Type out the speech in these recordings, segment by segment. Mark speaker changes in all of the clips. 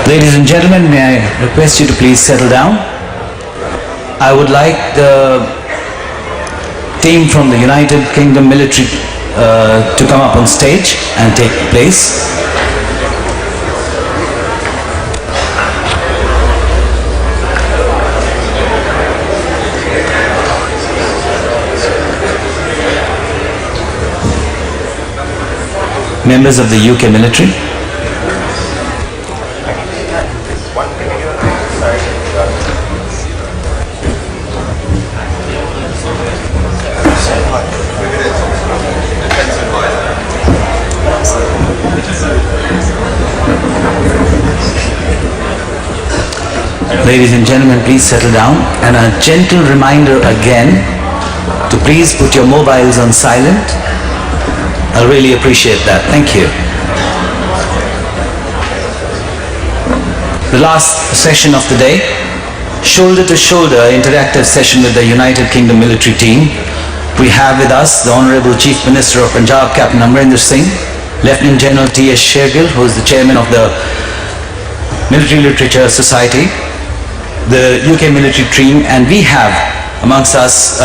Speaker 1: Ladies and gentlemen, may I request you to please settle down. I would like the team from the United Kingdom military to come up on stage and take place. Members of the UK military. Ladies and gentlemen, please settle down, and a gentle reminder again to please put your mobiles on silent. I'll really appreciate that. Thank you. The last session of the day, shoulder to shoulder interactive session with the United Kingdom military team. We have with us the Honorable Chief Minister of Punjab, Captain Amrinder Singh, Lieutenant General T.S. Shergill, who is the Chairman of the Military Literature Society, the UK military team, and we have amongst us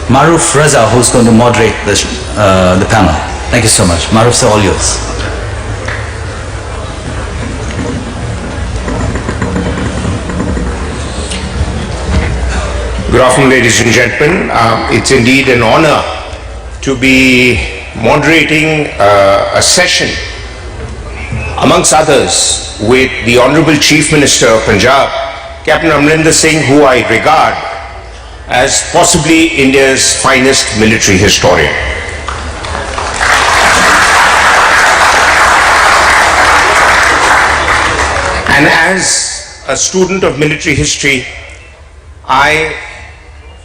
Speaker 1: Maruf Raza, who's going to moderate the panel. Thank you so much. Maruf, sir, all yours.
Speaker 2: Good afternoon, ladies and gentlemen. It's indeed an honor to be moderating a session, amongst others, with the Honorable Chief Minister of Punjab, Captain Amrinder Singh, who I regard as possibly India's finest military historian. And as a student of military history, I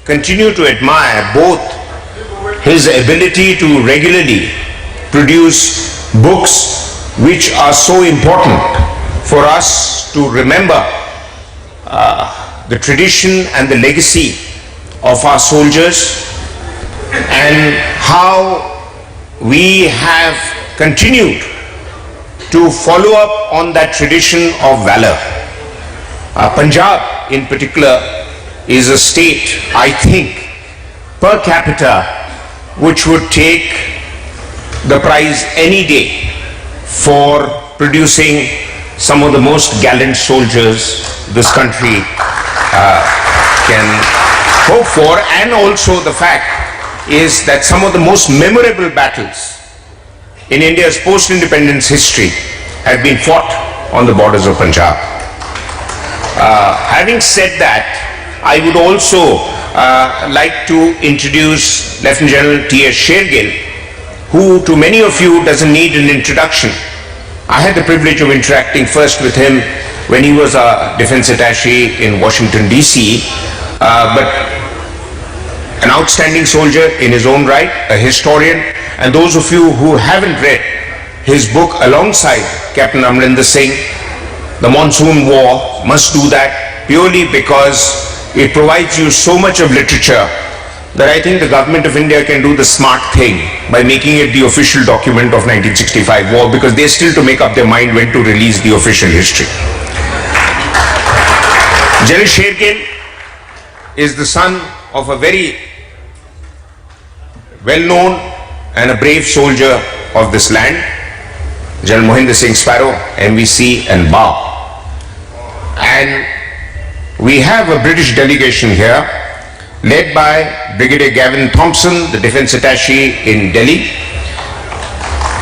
Speaker 2: continue to admire both his ability to regularly produce books which are so important for us to remember the tradition and the legacy of our soldiers, and how we have continued to follow up on that tradition of valor. Punjab in particular is a state, I think, per capita, which would take the prize any day for producing some of the most gallant soldiers this country can hope for. And also the fact is that some of the most memorable battles in India's post-independence history have been fought on the borders of Punjab. Having said that, I would also like to introduce Lieutenant General T.S. Shergill, who to many of you doesn't need an introduction. I had the privilege of interacting first with him when he was a defense attaché in Washington, D.C., but an outstanding soldier in his own right, a historian, and those of you who haven't read his book alongside Captain Amrinder Singh, The Monsoon War, must do that, purely because it provides you so much of literature that I think the government of India can do the smart thing by making it the official document of 1965 war, because they're still to make up their mind when to release the official history. General Shergill is the son of a very well-known and a brave soldier of this land, General Amrinder Singh Sparrow, MVC and BAR. And we have a British delegation here led by Brigadier Gavin Thompson, the Defence Attaché in Delhi.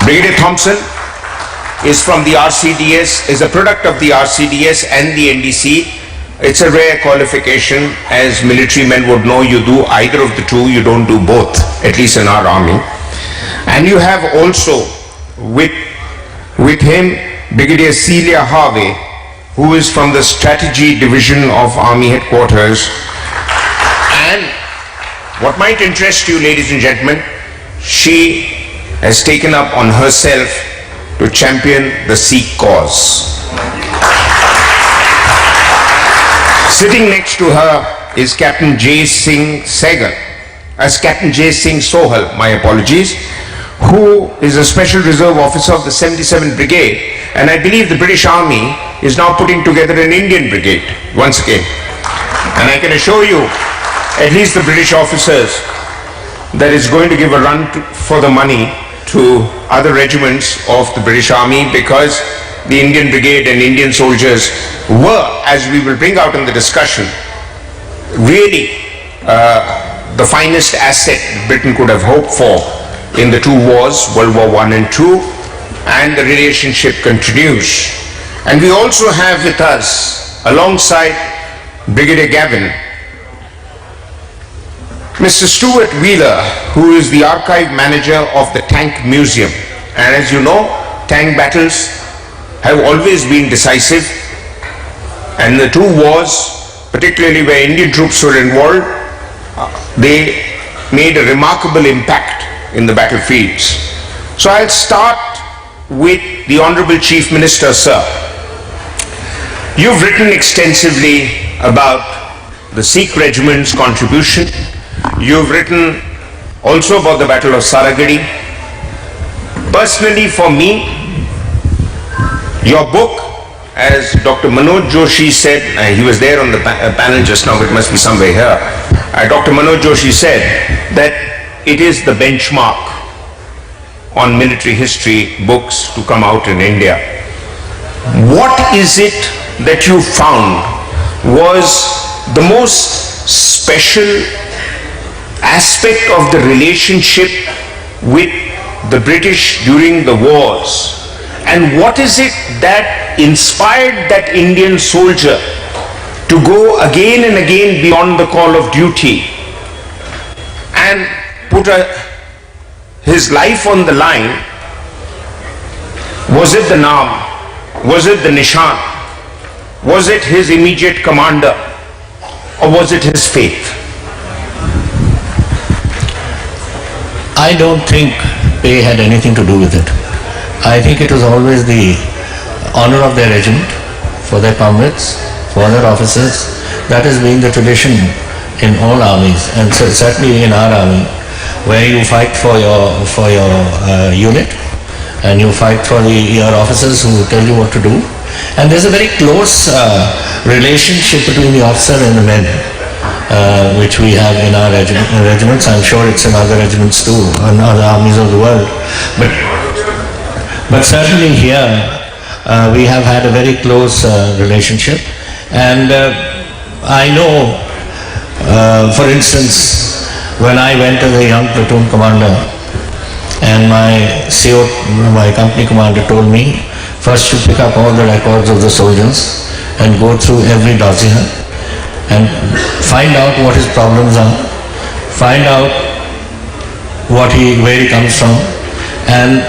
Speaker 2: Brigadier Thompson is from the RCDS, is a product of the RCDS and the NDC. It's a rare qualification. As military men would know, you do either of the two, you don't do both, at least in our army. And you have also with him Brigadier Celia Harvey, who is from the Strategy Division of Army Headquarters, and what might interest you, ladies and gentlemen, she has taken up on herself to champion the Sikh cause. Sitting next to her is Captain J. Singh Sohal, my apologies, who is a Special Reserve Officer of the 77th Brigade, and I believe the British Army is now putting together an Indian Brigade once again. And I can assure you, at least the British officers, that is going to give a run for the money to other regiments of the British Army, because the Indian Brigade and Indian soldiers were, as we will bring out in the discussion, really the finest asset Britain could have hoped for in the two wars, World War I and II, and the relationship continues. And we also have with us, alongside Brigadier Gavin, Mr. Stuart Wheeler, who is the archive manager of the Tank Museum. And as you know, tank battles have always been decisive, and the two wars, particularly where Indian troops were involved, they made a remarkable impact in the battlefields. So I'll start with the Honorable Chief Minister, sir. You've written extensively about the Sikh regiment's contribution. You've written also about the Battle of Saragadi. Personally, for me, your book, as Dr. Manoj Joshi said, he was there on the panel just now, it must be somewhere here. Dr. Manoj Joshi said that it is the benchmark on military history books to come out in India. What is it that you found was the most special aspect of the relationship with the British during the wars? And what is it that inspired that Indian soldier to go again and again beyond the call of duty and put his life on the line? Was it the Naam? Was it the Nishan? Was it his immediate commander? Or was it his faith?
Speaker 3: I don't think pay had anything to do with it. I think it was always the honor of their regiment, for their comrades, for their officers. That has been the tradition in all armies, and certainly in our army, where you fight for your unit, and you fight for your officers who tell you what to do. And there's a very close relationship between the officer and the men, which we have in our regiments. I'm sure it's in other regiments too, in other armies of the world. But certainly here, we have had a very close relationship. And I know, for instance, when I went as a young platoon commander, and my CO, my company commander, told me, first you pick up all the records of the soldiers and go through every dossier and find out what his problems are, find out where he comes from, and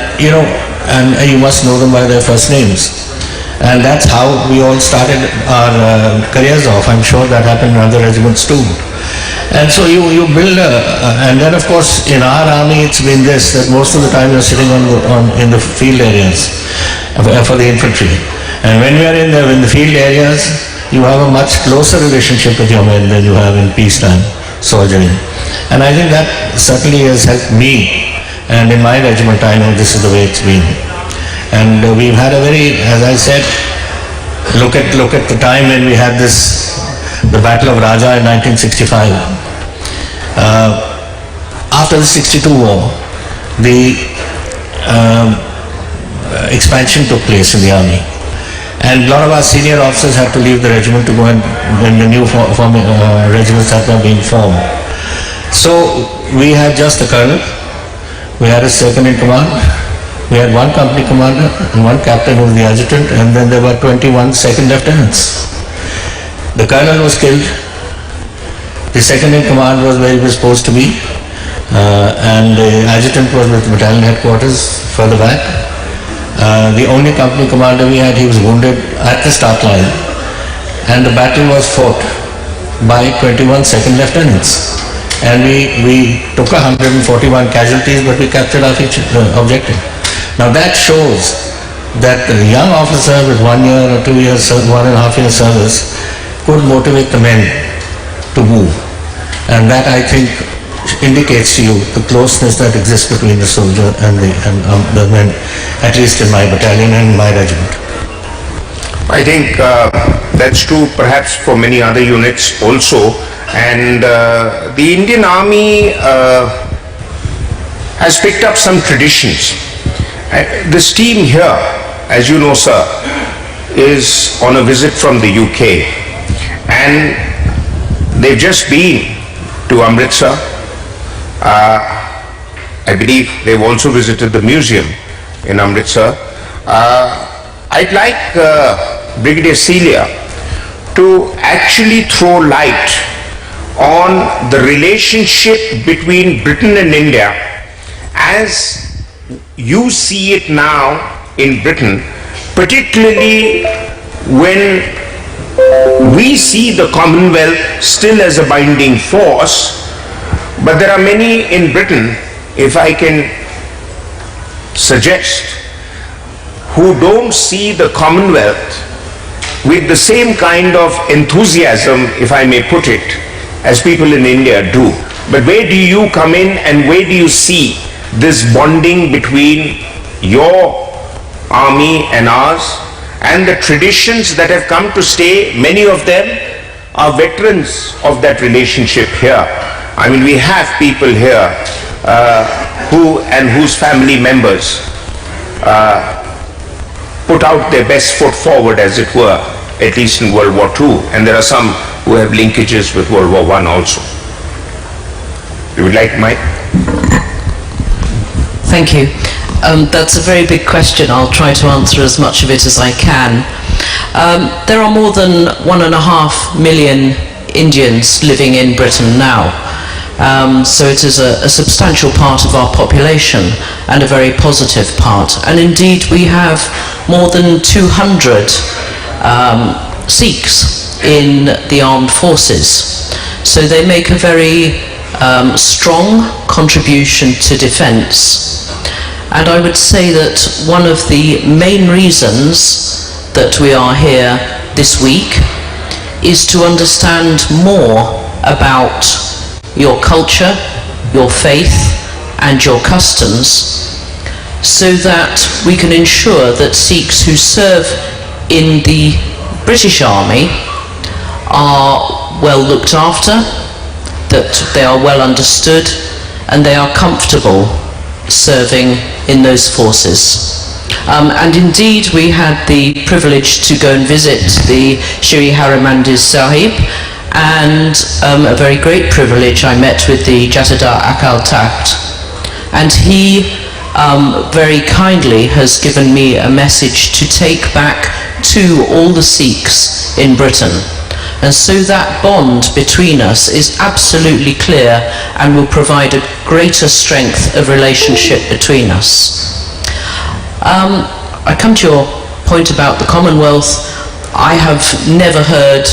Speaker 3: and you must know them by their first names. And that's how we all started our careers off. I'm sure that happened in other regiments too. And so you build and then of course in our army it's been this, that most of the time you're sitting in the field areas for the infantry. And when we are in the field areas, you have a much closer relationship with your men than you have in peacetime soldiering. And I think that certainly has helped me. And in my regiment, I know this is the way it's been. And we've had a very, as I said, look at the time when we had the Battle of Raja in 1965. After the 62 war, the expansion took place in the army. And a lot of our senior officers had to leave the regiment to go and when the new regiments had now been formed. So we had just the colonel, we had a second in command, we had one company commander and one captain who was the adjutant, and then there were 21 second lieutenants. The colonel was killed, the second in command was where he was supposed to be, and the adjutant was with battalion headquarters further back. The only company commander we had, he was wounded at the start line, and the battle was fought by 21 second lieutenants. and we took 141 casualties, but we captured our objective. Now that shows that a young officer with 1 year or 2 years, 1.5 years service could motivate the men to move. And that, I think, indicates to you the closeness that exists between the soldier and the men, at least in my battalion and my regiment.
Speaker 2: I think that's true perhaps for many other units also. And the Indian Army has picked up some traditions. This team here, as you know, sir, is on a visit from the UK, and they've just been to Amritsar. I believe they've also visited the museum in Amritsar. I'd like Brigadier Celia to actually throw light on the relationship between Britain and India as you see it now in Britain, particularly when we see the Commonwealth still as a binding force, but there are many in Britain, if I can suggest, who don't see the Commonwealth with the same kind of enthusiasm, if I may put it, as people in India do. But where do you come in, and where do you see this bonding between your army and ours, and the traditions that have come to stay? Many of them are veterans of that relationship here. I mean, we have people here whose family members put out their best foot forward, as it were, at least in World War II, and there are some who have linkages with World War I also. You would like Mike?
Speaker 4: Thank you. That's a very big question. I'll try to answer as much of it as I can. There are more than 1.5 million Indians living in Britain now. So it is a substantial part of our population, and a very positive part. And indeed we have more than 200 Sikhs in the armed forces. So they make a very strong contribution to defence. And I would say that one of the main reasons that we are here this week is to understand more about your culture, your faith, and your customs, so that we can ensure that Sikhs who serve in the British Army are well looked after, that they are well understood, and they are comfortable serving in those forces. And indeed we had the privilege to go and visit the Shri Harimandir Sahib, and a very great privilege, I met with the Jatadar Akal Takht, and he very kindly has given me a message to take back to all the Sikhs in Britain. And so that bond between us is absolutely clear, and will provide a greater strength of relationship between us. I come to your point about the Commonwealth. I have never heard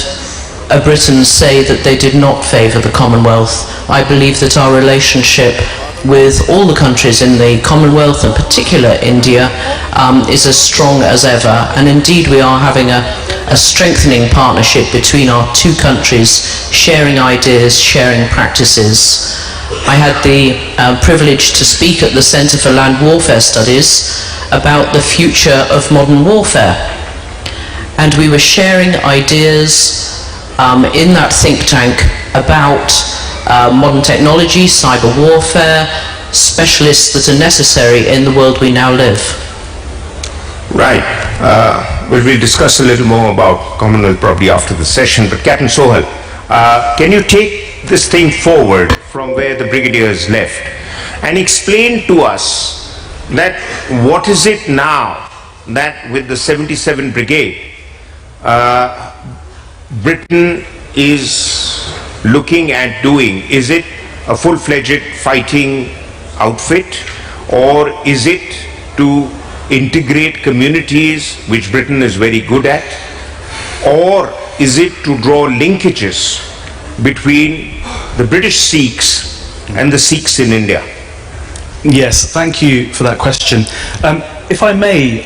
Speaker 4: a Briton say that they did not favour the Commonwealth. I believe that our relationship with all the countries in the Commonwealth, and particular India, is as strong as ever, and indeed we are having a strengthening partnership between our two countries, sharing ideas, sharing practices. I had the privilege to speak at the Centre for Land Warfare Studies about the future of modern warfare, and we were sharing ideas in that think tank about modern technology, cyber warfare, specialists that are necessary in the world we now live.
Speaker 2: Right. Well, we'll discuss a little more about Commonwealth probably after the session, but Captain Sohal, can you take this thing forward from where the brigadiers left and explain to us that what is it now that with the 77 Brigade Britain is looking at doing? Is it a full-fledged fighting outfit, or is it to integrate communities, which Britain is very good at, or is it to draw linkages between the British Sikhs and the Sikhs in India?
Speaker 5: Yes, thank you for that question. If I may,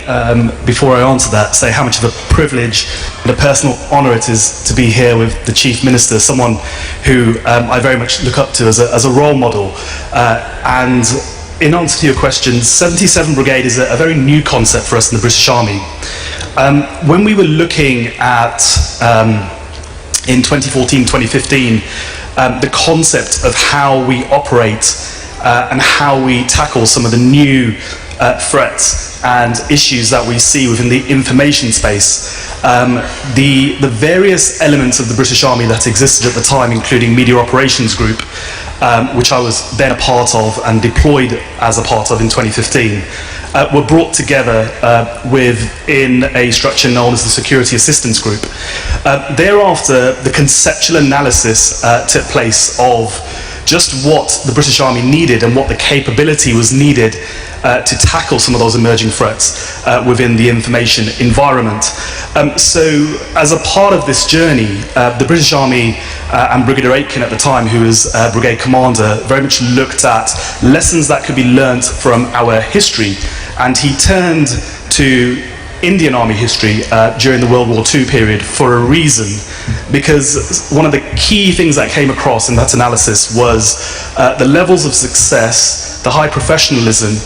Speaker 5: before I answer that, say how much of a privilege and a personal honour it is to be here with the Chief Minister, someone who I very much look up to as a role model. And in answer to your question, 77 Brigade is a very new concept for us in the British Army. When we were looking at, in 2014-2015, the concept of how we operate and how we tackle some of the new threats and issues that we see within the information space. The various elements of the British Army that existed at the time, including Media Operations Group, which I was then a part of and deployed as a part of in 2015, were brought together within a structure known as the Security Assistance Group. Thereafter, the conceptual analysis took place of just what the British Army needed and what the capability was needed to tackle some of those emerging threats within the information environment. So as a part of this journey, the British Army and Brigadier Aitken at the time, who was brigade commander, very much looked at lessons that could be learnt from our history, and he turned to Indian Army history during the World War II period for a reason, because one of the key things that came across in that analysis was the levels of success, the high professionalism,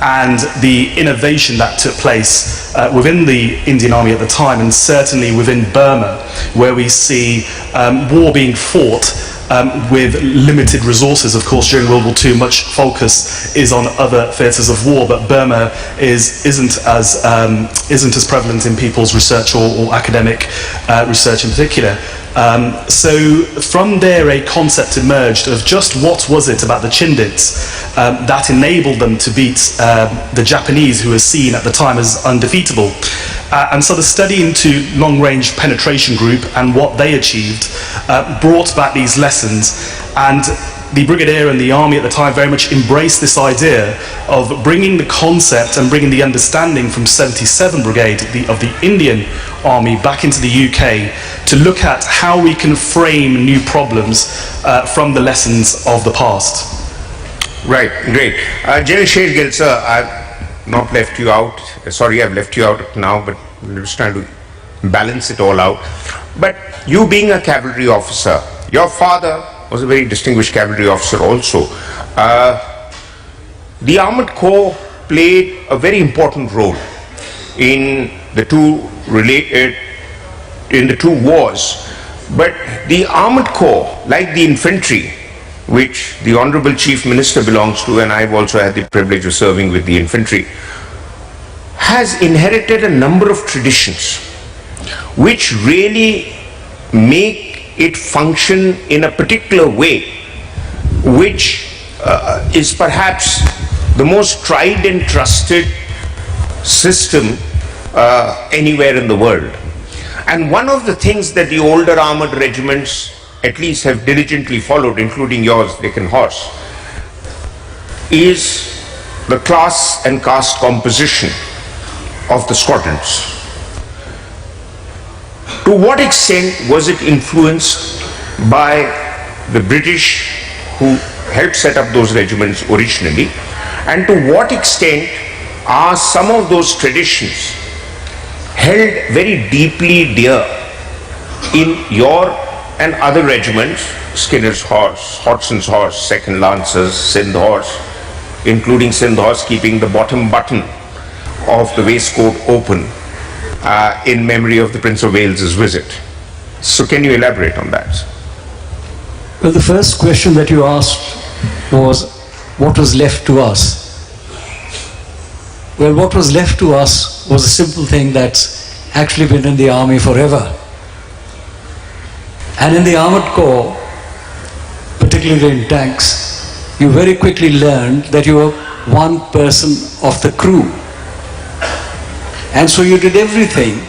Speaker 5: and the innovation that took place within the Indian Army at the time, and certainly within Burma, where we see war being fought with limited resources. Of course, during World War II, much focus is on other theatres of war, but Burma isn't as prevalent in people's research or academic research in particular. So from there, a concept emerged of just what was it about the Chindits that enabled them to beat the Japanese, who were seen at the time as undefeatable. And so the study into long-range penetration group and what they achieved brought back these lessons, and the Brigadier and the Army at the time very much embraced this idea of bringing the concept and bringing the understanding from 77 Brigade of the Indian Army back into the UK to look at how we can frame new problems from the lessons of the past.
Speaker 2: Right, great. General Shergill, sir, I've not left you out. Sorry, I've left you out now, but I'm just trying to balance it all out. But you being a cavalry officer, your father was a very distinguished cavalry officer also. The Armoured Corps played a very important role in the two wars. But the Armoured Corps, like the infantry, which the Honourable Chief Minister belongs to, and I've also had the privilege of serving with the infantry, has inherited a number of traditions which really make it function in a particular way, which is perhaps the most tried and trusted system anywhere in the world. And one of the things that the older armoured regiments at least have diligently followed, including yours, Deccan Horse, is the class and caste composition of the squadrons. To what extent was it influenced by the British who helped set up those regiments originally, and to what extent are some of those traditions held very deeply dear in your and other regiments, Skinner's Horse, Hodson's Horse, 2nd Lancers, Sindh Horse, including Sindh Horse keeping the bottom button of the waistcoat open in memory of the Prince of Wales's visit. So can you elaborate on that?
Speaker 6: Well, the first question that you asked was, what was left to us? Well, what was left to us was a simple thing that's actually been in the army forever. And in the Armoured Corps, particularly in tanks, you very quickly learned that you were one person of the crew. And so you did everything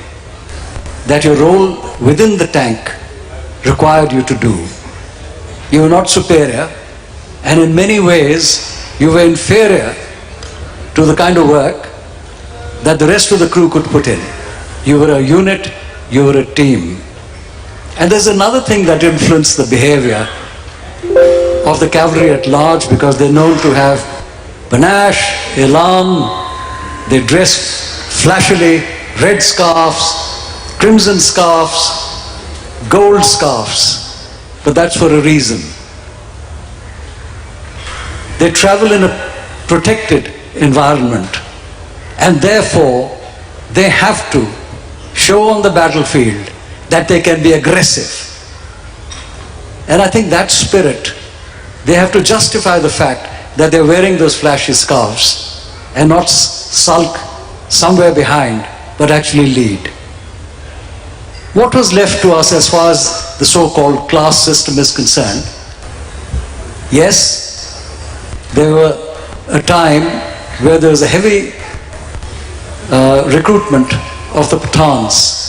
Speaker 6: that your role within the tank required you to do. You were not superior, and in many ways you were inferior to the kind of work that the rest of the crew could put in. You were a unit, you were a team. And there's another thing that influenced the behavior of the cavalry at large, because they're known to have panache, elan, they dress flashily, red scarves, crimson scarves, gold scarves, but that's for a reason. They travel in a protected environment, and therefore they have to show on the battlefield that they can be aggressive. And I think that spirit, they have to justify the fact that they're wearing those flashy scarves and not sulk somewhere behind, but actually lead. What was left to us as far as the so-called class system is concerned? Yes, there were a time where there was a heavy recruitment of the Pathans.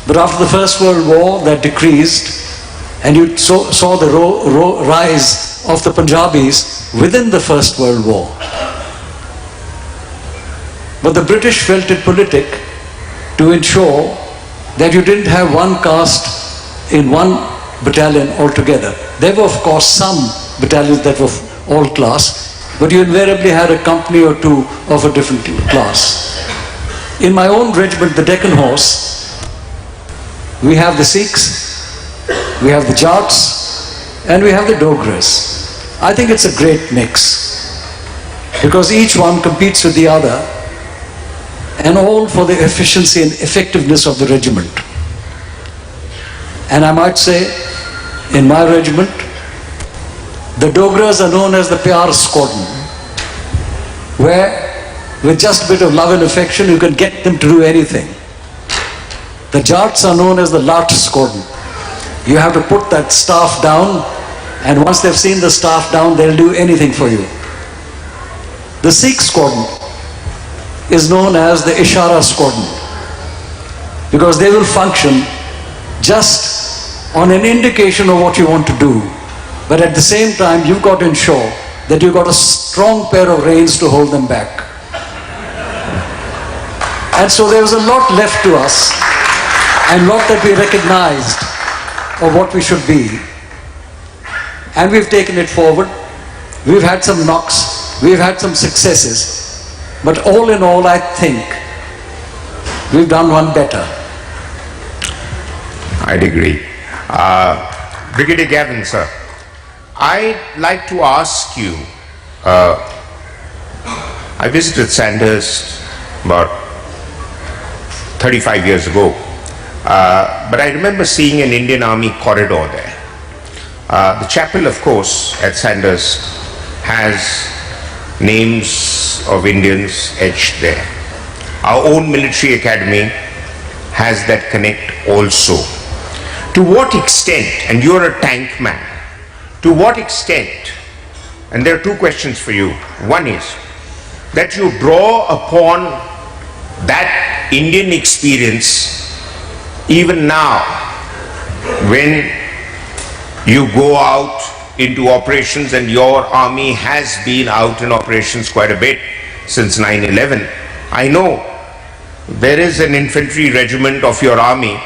Speaker 6: But after the First World War, that decreased, and you saw the rise of the Punjabis within the First World War. But the British felt it politic to ensure that you didn't have one caste in one battalion altogether. There were, of course, some battalions that were all class, but you invariably had a company or two of a different class. In my own regiment, the Deccan Horse, we have the Sikhs, we have the Jats, and we have the Dogras. I think it's a great mix, because each one competes with the other, and all for the efficiency and effectiveness of the regiment. And I might say, in my regiment, the Dogras are known as the Pyar Squadron, where with just a bit of love and affection you can get them to do anything. The Jats are known as the Lat Squadron. You have to put that staff down, and once they've seen the staff down, they'll do anything for you. The Sikh Squadron is known as the Ishara Squadron, because they will function just on an indication of what you want to do, but at the same time you've got to ensure that you've got a strong pair of reins to hold them back. And so there was a lot left to us, and lot that we recognized of what we should be, and we've taken it forward. We've had some knocks, we've had some successes, but all in all I think we've done one better.
Speaker 2: I'd agree. Brigadier Gavin, sir, I'd like to ask you, I visited Sandhurst about 35 years ago, but I remember seeing an Indian Army corridor there. The chapel, of course, at Sandhurst has names of Indians etched there. Our own military academy has that connect also. To what extent, and you're a tank man, to what extent, and there are two questions for you. One is that you draw upon that Indian experience even now when you go out into operations, and your army has been out in operations quite a bit since 9/11. I know there is an infantry regiment of your army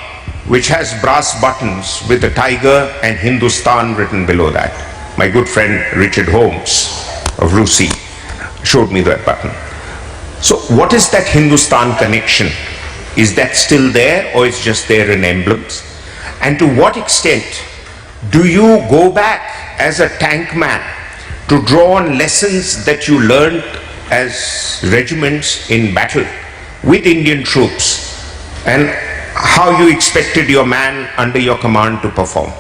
Speaker 2: which has brass buttons with the tiger and Hindustan written below that. My good friend Richard Holmes of Rusi showed me that button. So what is that Hindustan connection? Is that still there, or is just there in emblems? And to what extent do you go back as a tank man to draw on lessons that you learned as regiments in battle with Indian troops, and how you expected your man under your command to perform?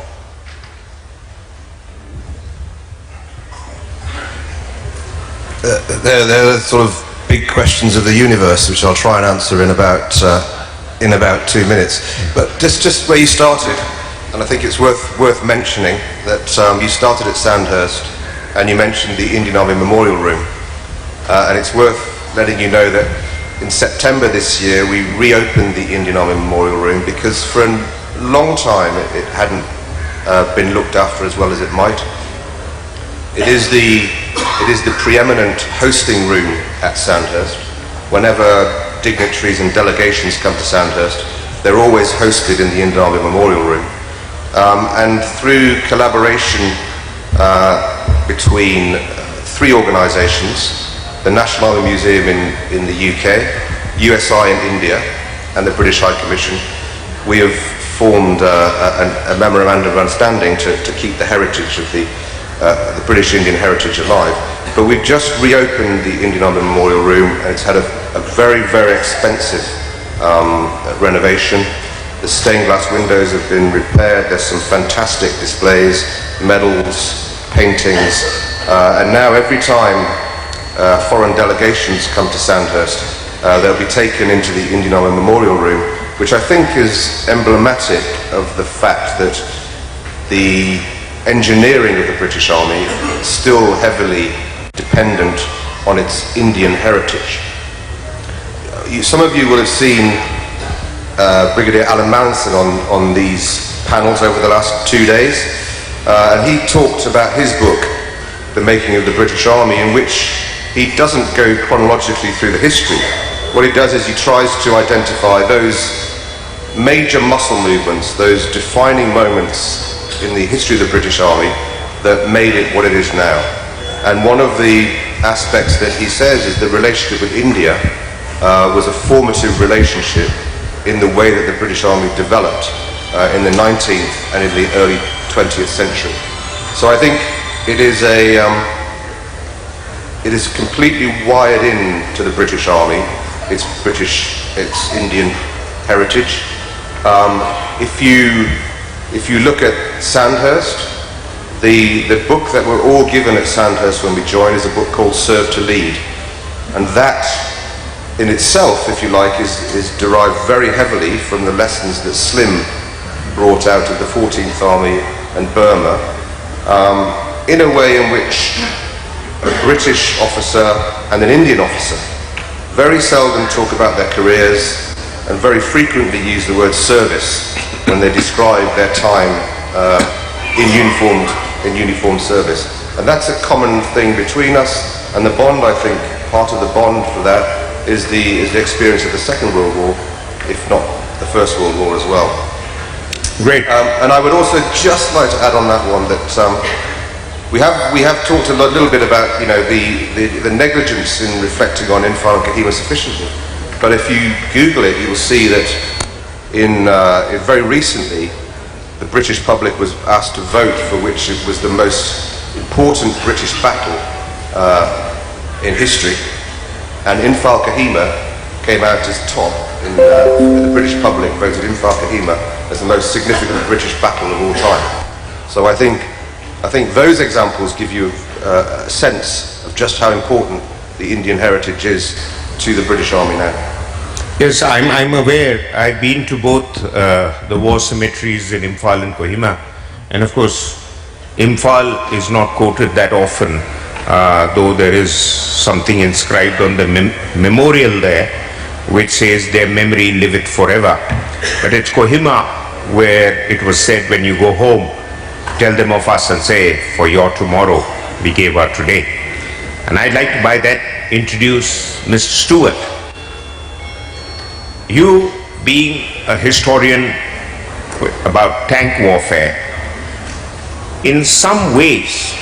Speaker 7: There are sort of big questions of the universe, which I'll try and answer in about 2 minutes. But just where you started, and I think it's worth mentioning that you started at Sandhurst, and you mentioned the Indian Army Memorial Room, and it's worth letting you know that in September this year we reopened the Indian Army Memorial Room, because for a long time it hadn't been looked after as well as it might. It is the preeminent hosting room at Sandhurst. Whenever dignitaries and delegations come to Sandhurst, they're always hosted in the Indian Army Memorial Room. And through collaboration between three organisations, the National Army Museum in the UK, USI in India, and the British High Commission, we have formed a memorandum of understanding to keep the heritage of the British Indian heritage alive. But we've just reopened the Indian Army Memorial Room, and it's had a very, very expensive renovation. The stained glass windows have been repaired. There's some fantastic displays, medals, paintings, and now every time foreign delegations come to Sandhurst, they'll be taken into the Indian Army Memorial Room, which I think is emblematic of the fact that the engineering of the British Army is still heavily dependent on its Indian heritage. Some of you will have seen Brigadier Alan Manson on these panels over the last 2 days, and he talked about his book, The Making of the British Army, in which he doesn't go chronologically through the history. What he does is he tries to identify those major muscle movements, those defining moments in the history of the British Army that made it what it is now. And one of the aspects that he says is the relationship with India was a formative relationship in the way that the British Army developed in the 19th and in the early 20th century. So I think it is completely wired in to the British Army, its Indian heritage. If you look at Sandhurst, the book that we're all given at Sandhurst when we join is a book called Serve to Lead, and that in itself, if you like, is derived very heavily from the lessons that Slim brought out of the 14th Army and Burma, in a way in which a British officer and an Indian officer very seldom talk about their careers and very frequently use the word service when they describe their time in uniformed service. And that's a common thing between us, and the bond, I think, part of the bond for that is the experience of the Second World War, if not the First World War as well.
Speaker 2: Great.
Speaker 7: And I would also just like to add on that one that we have talked a little bit about the negligence in reflecting on Imphal and Kohima sufficiently. But if you Google it, you will see that very recently the British public was asked to vote for which it was the most important British battle in history, and Imphal Kohima came out as top. The British public voted Imphal Kohima as the most significant British battle of all time. So I think those examples give you a sense of just how important the Indian heritage is to the British Army now.
Speaker 2: Yes, I'm aware. I've been to both the war cemeteries in Imphal and Kohima, and of course Imphal is not quoted that often, though there is something inscribed on the memorial there which says their memory liveth forever. But it's Kohima where it was said, when you go home, tell them of us and say, for your tomorrow we gave our today. And I'd like to by that introduce Mr. Stewart. You being a historian about tank warfare, in some ways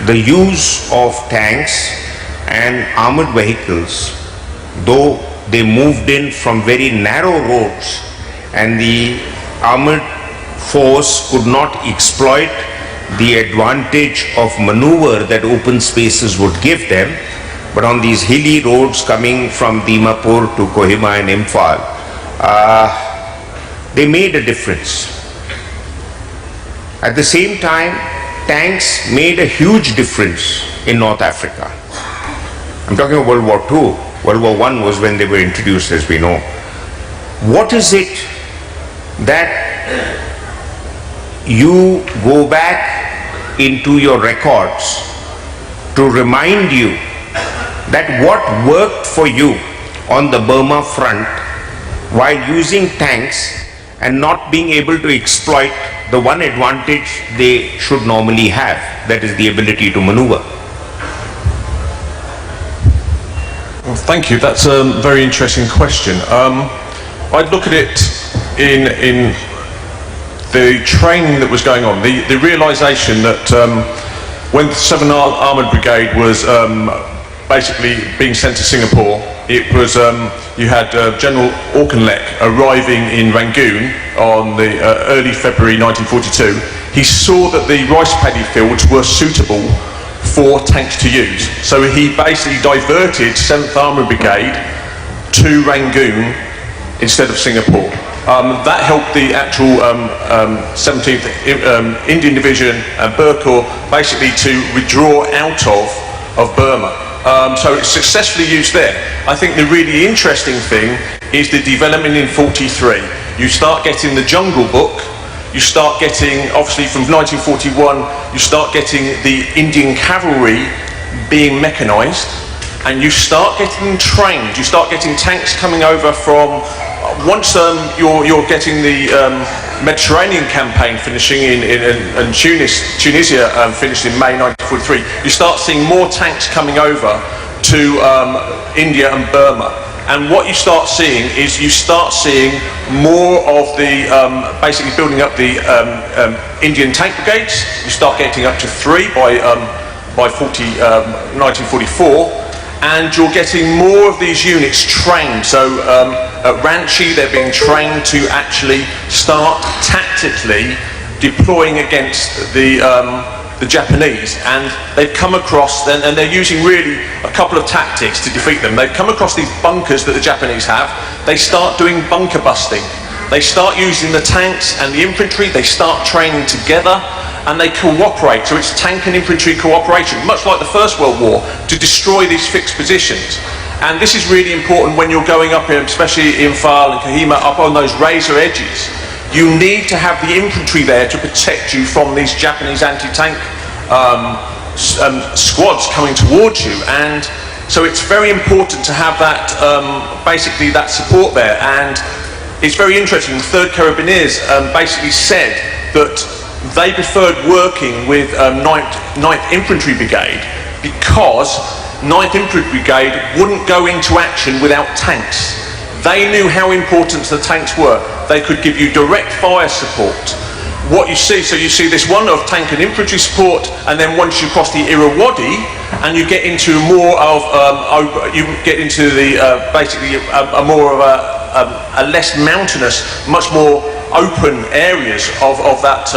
Speaker 2: the use of tanks and armored vehicles, though they moved in from very narrow roads and the armored force could not exploit the advantage of maneuver that open spaces would give them, but on these hilly roads coming from Dimapur to Kohima and Imphal, they made a difference. At the same time, tanks made a huge difference in North Africa. I'm talking of World War II. World War I was when they were introduced, as we know. What is it that you go back into your records to remind you that what worked for you on the Burma front while using tanks and not being able to exploit the one advantage they should normally have, that is the ability to maneuver?
Speaker 8: Well, thank you. That's a very interesting question. I'd look at it in the training that was going on, the realisation that when the 7th Armoured Brigade was basically being sent to Singapore, it was you had General Auchinleck arriving in Rangoon on the early February 1942. He saw that the rice paddy fields were suitable for tanks to use, so he basically diverted 7th Armoured Brigade to Rangoon instead of Singapore. That helped the actual 17th Indian Division and Burr basically to withdraw out of Burma. So it's successfully used there. I think the really interesting thing is the development in 43. You start getting the Jungle Book, you start getting, obviously from 1941, you start getting the Indian cavalry being mechanised, and you start getting trained, you start getting tanks coming over from, once you're getting the Mediterranean campaign finishing in Tunisia finished in May 1943, you start seeing more tanks coming over to India and Burma. And what you start seeing is more of the, basically building up the Indian tank brigades. You start getting up to 3 by 1944. And you're getting more of these units trained. So at Ranchi, they're being trained to actually start tactically deploying against the Japanese. And they've come across, and they're using really a couple of tactics to defeat them. They've come across these bunkers that the Japanese have. They start doing bunker busting. They start using the tanks and the infantry. They start training together. And they cooperate, so it's tank and infantry cooperation, much like the First World War, to destroy these fixed positions. And this is really important when you're going up, especially in Imphal and Kohima, up on those razor edges. You need to have the infantry there to protect you from these Japanese anti-tank squads coming towards you. And so it's very important to have that, basically that support there. And it's very interesting, the 3rd Carabiniers basically said that they preferred working with 9th Infantry Brigade because 9th Infantry Brigade wouldn't go into action without tanks. They knew how important the tanks were. They could give you direct fire support. What you see, so you see this one of tank and infantry support, and then once you cross the Irrawaddy and you get into more of, you get into the, basically a more of a less mountainous, much more open areas of that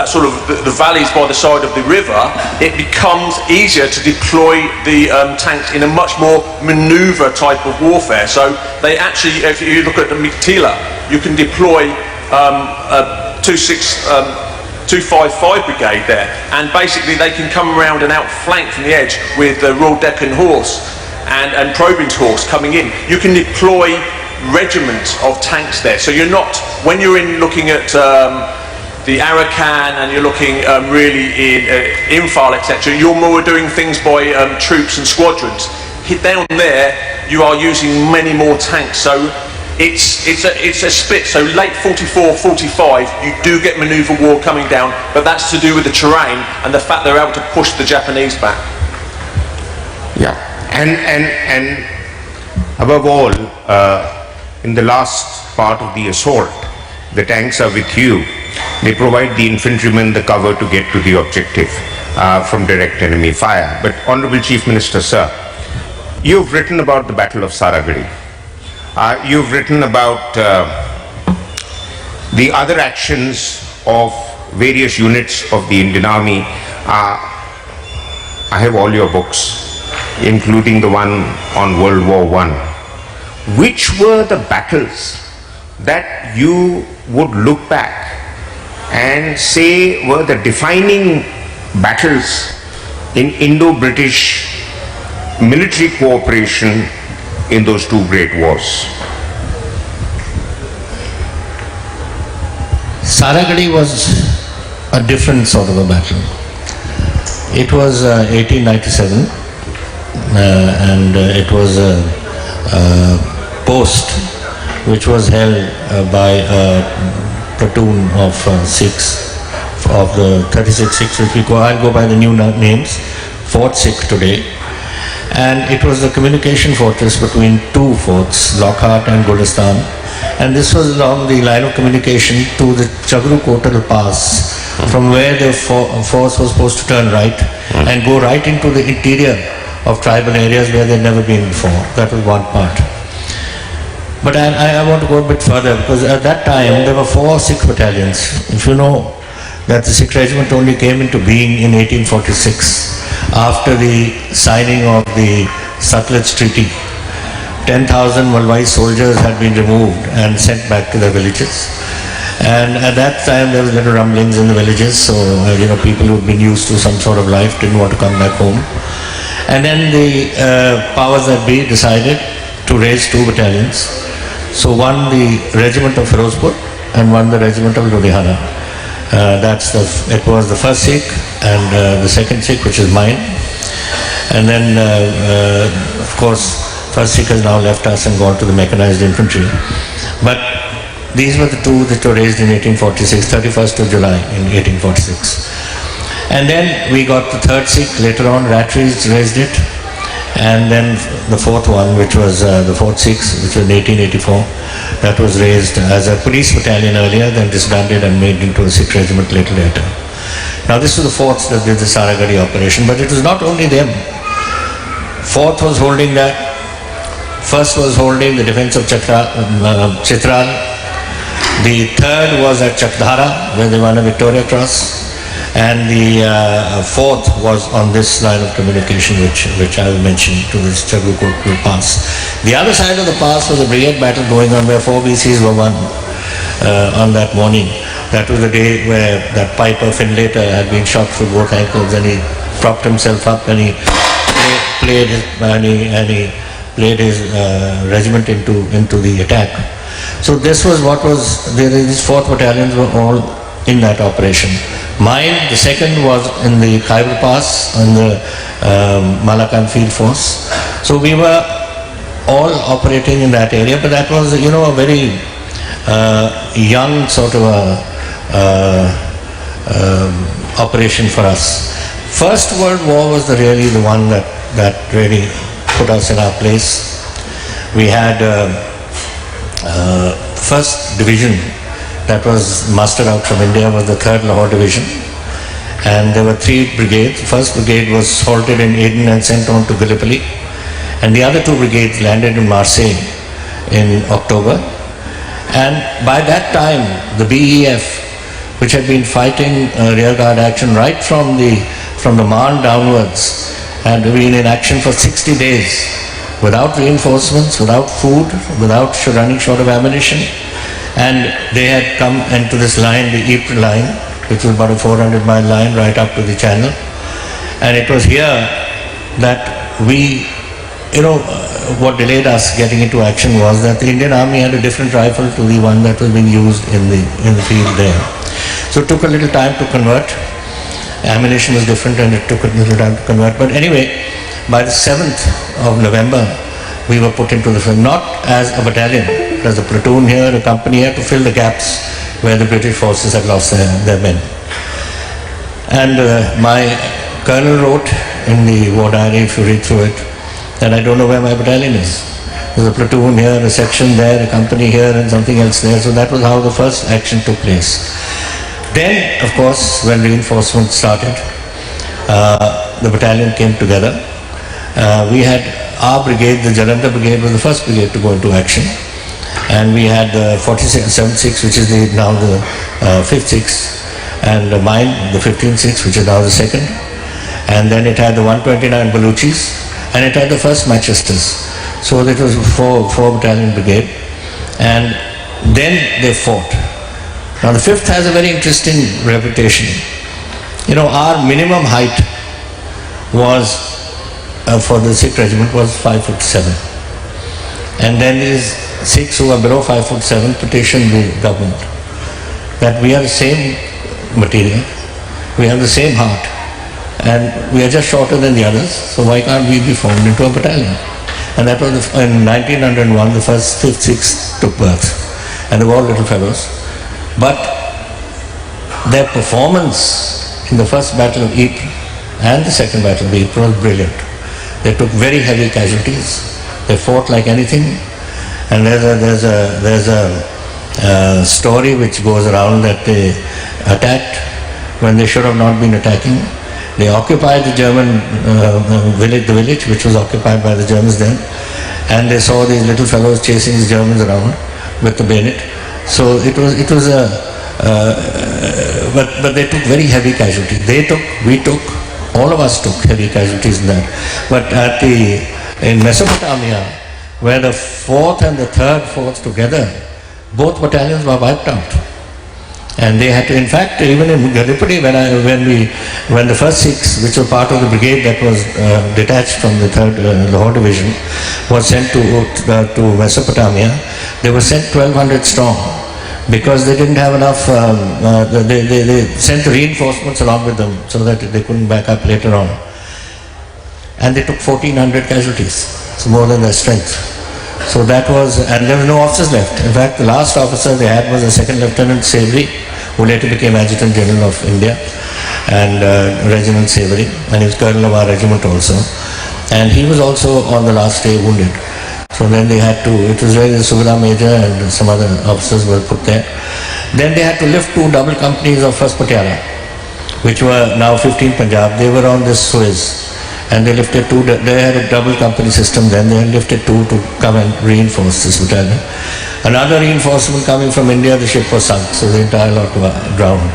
Speaker 8: sort of the valleys by the side of the river, it becomes easier to deploy the tanks in a much more manoeuvre type of warfare. So they actually, if you look at the Miktila, you can deploy 255 Brigade there, and basically they can come around and outflank from the edge with the Royal Deccan Horse and Probing's Horse coming in. You can deploy regiments of tanks there. So you're not, when you're in looking at the Arakan and you're looking really in Imphal, etc., you're more doing things by troops and squadrons. Down there, you are using many more tanks. So it's a split. So late 44, 45, you do get manoeuvre war coming down, but that's to do with the terrain and the fact they're able to push the Japanese back.
Speaker 2: Yeah, and above all, in the last part of the assault, the tanks are with you. They provide the infantrymen the cover to get to the objective from direct enemy fire. But Honorable Chief Minister, sir, you've written about the Battle of Saragadi. You've written about the other actions of various units of the Indian Army. I have all your books, including the one on World War I. Which were the battles that you would look back and say were the defining battles in Indo-British military cooperation in those two great wars?
Speaker 3: Saragadi was a different sort of a battle. It was 1897 and it was a post which was held by a platoon of 6 of the 36 Sikhs, which I'll go by the new names, Fort Sikh today. And it was the communication fortress between two forts, Lockhart and Gulistan, And this was along the line of communication to the Chagru-Kotal Pass, from where the force was supposed to turn right and go right into the interior of tribal areas where they'd never been before. That was one part. But I want to go a bit further, because at that time there were 4 Sikh battalions. If you know that the Sikh regiment only came into being in 1846 after the signing of the Sutlej Treaty. 10,000 Malwai soldiers had been removed and sent back to their villages. And at that time there was little rumblings in the villages, so people who'd been used to some sort of life didn't want to come back home. And then the powers that be decided to raise 2 battalions. So one the regiment of Firozpur and one the regiment of Ludhiana. It was the first Sikh and the second Sikh, which is mine. And then of course first Sikh has now left us and gone to the mechanized infantry. But these were the 2 that were raised in 1846, 31st of July in 1846. And then we got the 3rd Sikh, later on Ratris raised it. And then the 4th one, which was the 4th Sikh, which was in 1884, that was raised as a police battalion earlier, then disbanded and made into a Sikh regiment later. Now this was the 4th that did the Saragadi operation, but it was not only them. 4th was holding that, 1st was holding the defense of Chitral, the 3rd was at Chakdara, where they won a Victoria Cross, and the 4th was on this line of communication which I will mention, to this Chagru-Kotal Pass. The other side of the pass was a brigade battle going on where 4 BCs were won on that morning. That was the day where that piper Finlater had been shot through both ankles, and he propped himself up and he played his regiment into the attack. So this was what was, these 4th battalions were all in that operation. Mine, the 2nd, was in the Khyber Pass, in the Malakan Field Force. So we were all operating in that area, but that was, a very young sort of operation for us. First World War was really the one that really put us in our place. We had 1st Division that was mustered out from India was the 3rd Lahore Division, and there were 3 brigades. The 1st Brigade was halted in Aden and sent on to Gallipoli, and the other 2 brigades landed in Marseille in October. And by that time the BEF, which had been fighting rearguard action right from the Marne downwards, had been in action for 60 days without reinforcements, without food, without running short of ammunition. And they had come into this line, the Ypres line, which was about a 400-mile line right up to the channel. And it was here that we, what delayed us getting into action was that the Indian Army had a different rifle to the one that was being used in the field there. So it took a little time to convert. Ammunition was different and it took a little time to convert. But anyway, by the 7th of November, we were put into the field, not as a battalion, but as a platoon here, a company here, to fill the gaps where the British forces had lost their men. And my colonel wrote in the war diary, if you read through it, that I don't know where my battalion is. There's a platoon here, a section there, a company here, and something else there. So that was how the first action took place. Then, of course, when reinforcements started, the battalion came together. We had our brigade, the Jalandhar Brigade, was the first brigade to go into action. And we had the 47th Sikh, which is now the 5th Sikh, and mine, the 15th Sikh, which is now the 2nd. And then it had the 129 Baluchis, and it had the 1st Manchesters. So it was a 4 battalion brigade. And then they fought. Now the 5th has a very interesting reputation. Our minimum height was for the Sikh regiment was 5'7". And then these Sikhs who are below 5'7" petitioned the government that we are the same material, we have the same heart, and we are just shorter than the others, so why can't we be formed into a battalion? And that was in 1901, the first 5th Sikhs took birth, and they were all little fellows. But their performance in the first battle of Ypres and the second battle of Ypres was brilliant. They took very heavy casualties. They fought like anything. And there's a story which goes around that they attacked when they should have not been attacking. They occupied the German village which was occupied by the Germans then, and they saw these little fellows chasing the Germans around with the bayonet. So but they took very heavy casualties. We took, all of us took heavy casualties in that. But in Mesopotamia, where the 4th and the 3rd fought together, both battalions were wiped out. And they had to, in fact, even in Gallipoli, when the first 6, which were part of the brigade that was detached from the 3rd Lahore division, was sent to Mesopotamia, they were sent 1,200 strong because they didn't have enough. They sent reinforcements along with them so that they couldn't back up later on, and they took 1,400 casualties, so more than their strength. So that was, and there were no officers left. In fact, the last officer they had was a 2nd Lieutenant Savory, who later became Adjutant General of India, and Reginald Savory, and he was Colonel of our regiment also. And he was also on the last day wounded. So then they had to, it was where the Subhra Major and some other officers were put there. Then they had to lift 2 double companies of 1st Patiala, which were now 15 Punjab. They were on this Suez. And they lifted 2, they had a double company system then, they had lifted 2 to come and reinforce this battalion. Another reinforcement coming from India, the ship was sunk, so the entire lot were drowned.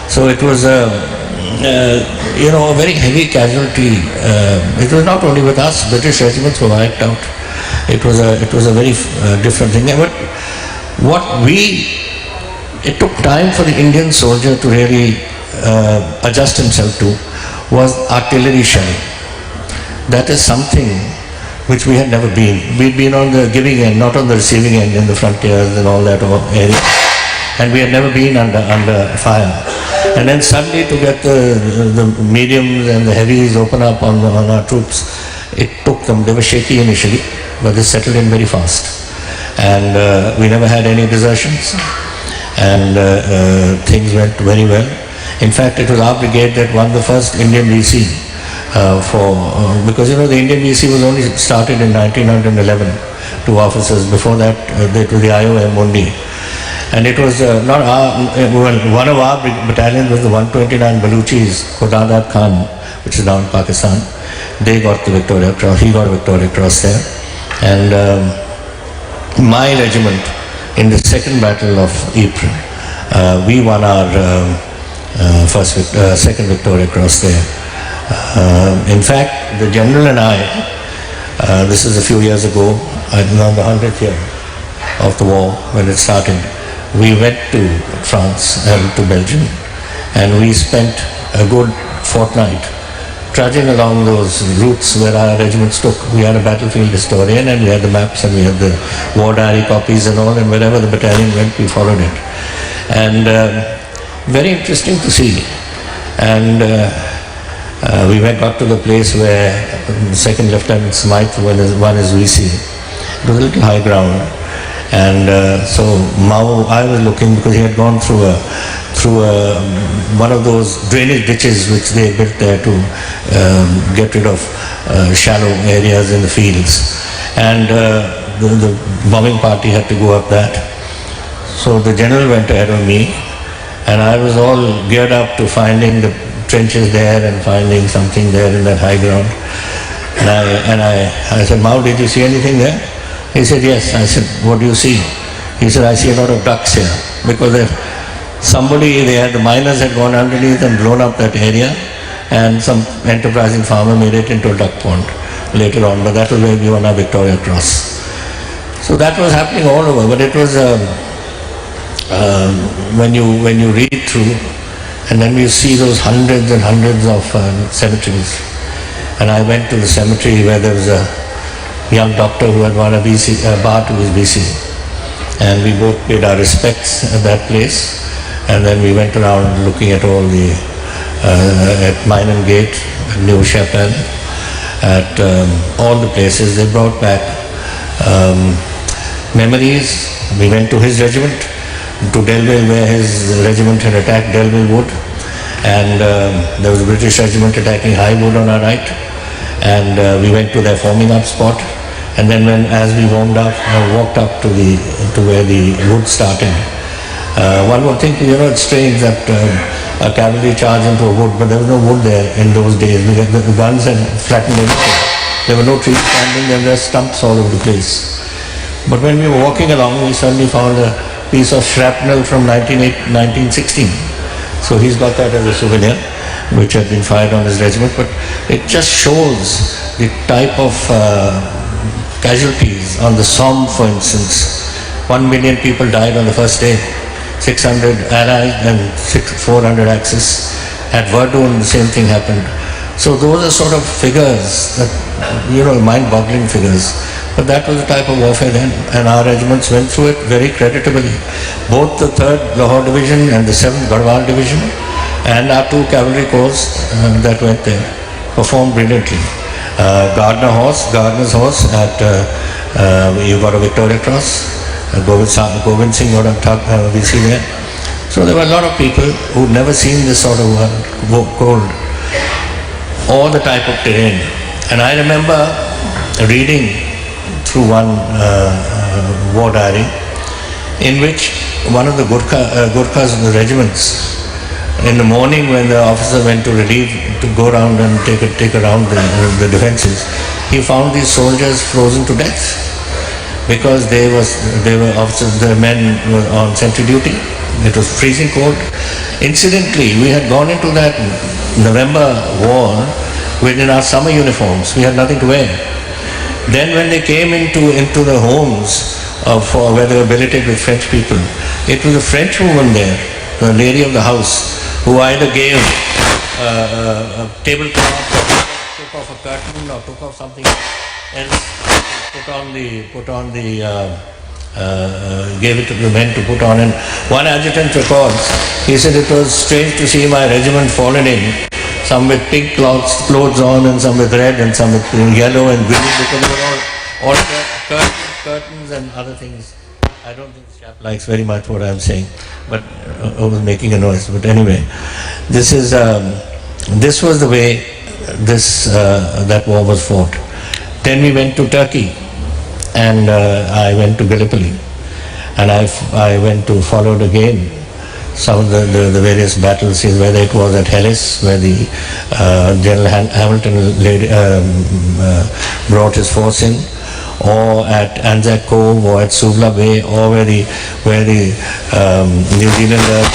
Speaker 3: So it was a very heavy casualty. It was not only with us, British regiments were wiped out. It was a very different thing. But it took time for the Indian soldier to really adjust himself to was artillery shelling. That is something which we had never been. We'd been on the giving end, not on the receiving end in the frontiers and all that area. And we had never been under fire. And then suddenly to get the mediums and the heavies open up on our troops, it took them. They were shaky initially, but they settled in very fast. And we never had any desertions. And things went very well. In fact, it was our brigade that won the first Indian VC. Because the Indian VC was only started in 1911, 2 officers. Before that, it was the IOM only. And it was not our, one of our battalions was the 129 Baluchis, Khudadad Khan, which is now in Pakistan. They got the Victoria Cross, he got a Victoria Cross there. And my regiment, in the 2nd Battle of Ypres, we won our second Victoria Cross there. In fact, the General and I, this is a few years ago, on the 100th year of the war when it started, we went to France and to Belgium, and we spent a good fortnight trudging along those routes where our regiments took. We had a battlefield historian and we had the maps and we had the war diary copies and all, and wherever the battalion went we followed it. And very interesting to see. And we got to the place where Second Lieutenant Smythe won his VC. It was a little high ground, and so Mao, I was looking, because he had gone through one of those drainage ditches which they built there to get rid of shallow areas in the fields, and the bombing party had to go up that. So the general went ahead of me, and I was all geared up to finding the trenches there and finding something there in that high ground. And I said, Mao, did you see anything there? He said, yes. I said, what do you see? He said, I see a lot of ducks here. Because the miners had gone underneath and blown up that area, and some enterprising farmer made it into a duck pond later on, but that was where we won our Victoria Cross. So that was happening all over, but it was, when you read through, and then you see those hundreds and hundreds of cemeteries. And I went to the cemetery where there was a young doctor who had won a bar to his BC. And we both paid our respects at that place. And then we went around looking at all at Minan Gate, at New Chapelle, at all the places. They brought back memories. We went to his regiment, to Delville, where his regiment had attacked Delville Wood, and there was a British regiment attacking High Wood on our right, and we went to their forming up spot, And then as we walked up to where the wood started, one would think, it's strange that a cavalry charged into a wood, but there was no wood there in those days. The guns had flattened everything. There were no trees standing, there were stumps all over the place. But when we were walking along, we suddenly found a piece of shrapnel from 1916. So he's got that as a souvenir, which had been fired on his regiment. But it just shows the type of casualties on the Somme, for instance. 1 million people died on the first day. 600 Allied and 400 Axis. At Verdun, the same thing happened. So those are sort of figures that, mind-boggling figures. But that was the type of warfare then, and our regiments went through it very creditably. Both the 3rd Lahore Division and the 7th Garhwal Division and our 2 cavalry corps that went there performed brilliantly. Gardiner's horse at, you got a Victoria Cross. Govind Singh got a VC there. So there were a lot of people who'd never seen this sort of cold or the type of terrain. And I remember reading through one war diary in which one of the Gurkhas in the regiments, in the morning when the officer went to go around and take around the defenses, he found these soldiers frozen to death because they were officers, the men were on sentry duty. It was freezing cold. Incidentally, we had gone into that November war within our summer uniforms. We had nothing to wear. Then when they came into the homes where they were billeted with French people, it was a French woman there, the lady of the house, who either gave a tablecloth, took off a curtain, or took off something else, gave it to the men to put on. And one adjutant records, he said, it was strange to see my regiment fallen in, some with pink clothes on, and some with red, and some with yellow and green, because they were all curtains and other things. I don't think the chap likes very much what I'm saying, but I was making a noise. But anyway, this was the way that war was fought. Then we went to Turkey, and I went to Gallipoli, and I went to followed again some of the various battles, whether it was at Helles, where the General Hamilton brought his force in, or at Anzac Cove, or at Suvla Bay, or where the New Zealanders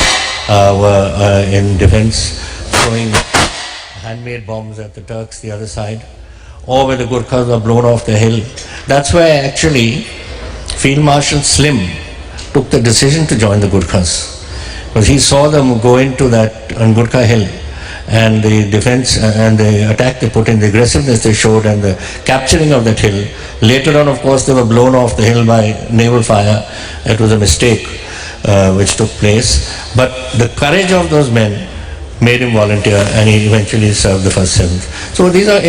Speaker 3: were in defense, throwing handmade bombs at the Turks the other side, or where the Gurkhas were blown off the hill. That's where actually Field Marshal Slim took the decision to join the Gurkhas, because he saw them go into that on Gurkha Hill, and the defense and the attack they put in, the aggressiveness they showed, and the capturing of that hill. Later on, of course, they were blown off the hill by naval fire. It was a mistake which took place. But the courage of those men made him volunteer, and he eventually served the 1st 7th. So these are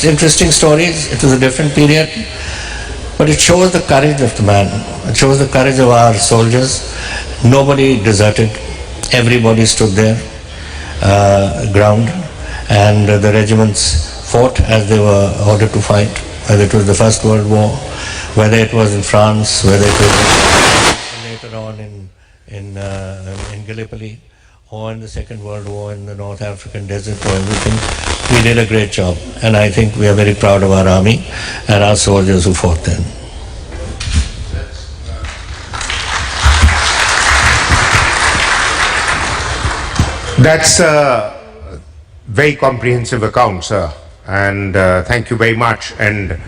Speaker 3: interesting stories. It was a different period, but it shows the courage of the man. It shows the courage of our soldiers. Nobody deserted. Everybody stood their ground, and the regiments fought as they were ordered to fight, whether it was the First World War, whether it was in France, whether it was later on in Gallipoli, or in the Second World War in the North African desert, or everything. We did a great job, and I think we are very proud of our army and our soldiers who fought then.
Speaker 2: That's a very comprehensive account, sir, and thank you very much. And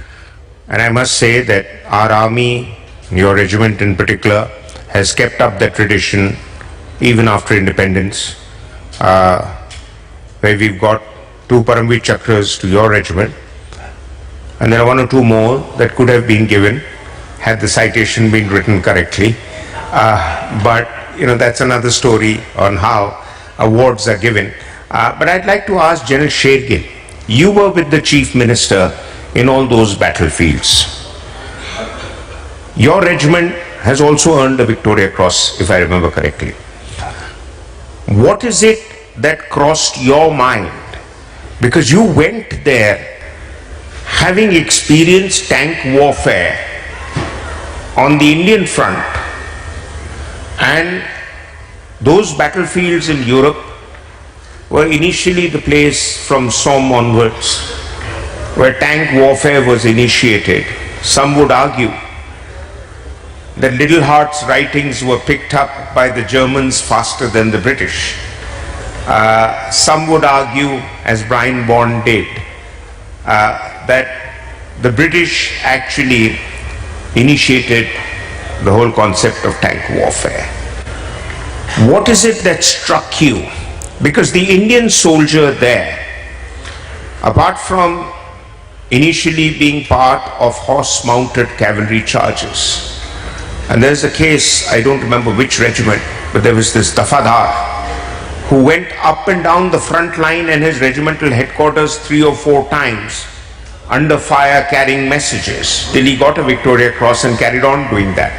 Speaker 2: I must say that our army, your regiment in particular, has kept up that tradition even after independence, where we've got 2 Paramveer Chakras to your regiment, and there are 1 or 2 more that could have been given had the citation been written correctly. But that's another story on how awards are given. But I'd like to ask General Shergill, you were with the Chief Minister in all those battlefields. Your regiment has also earned the Victoria Cross, if I remember correctly. What is it that crossed your mind? Because you went there having experienced tank warfare on the Indian front, and those battlefields in Europe were initially the place from Somme onwards where tank warfare was initiated. Some would argue that Little Hart's writings were picked up by the Germans faster than the British. Some would argue, as Brian Bourne did, that the British actually initiated the whole concept of tank warfare. What is it that struck you? Because the Indian soldier there, apart from initially being part of horse-mounted cavalry charges, and there's a case, I don't remember which regiment, but there was this Dafadar who went up and down the front line and his regimental headquarters 3 or 4 times under fire carrying messages till he got a Victoria Cross and carried on doing that.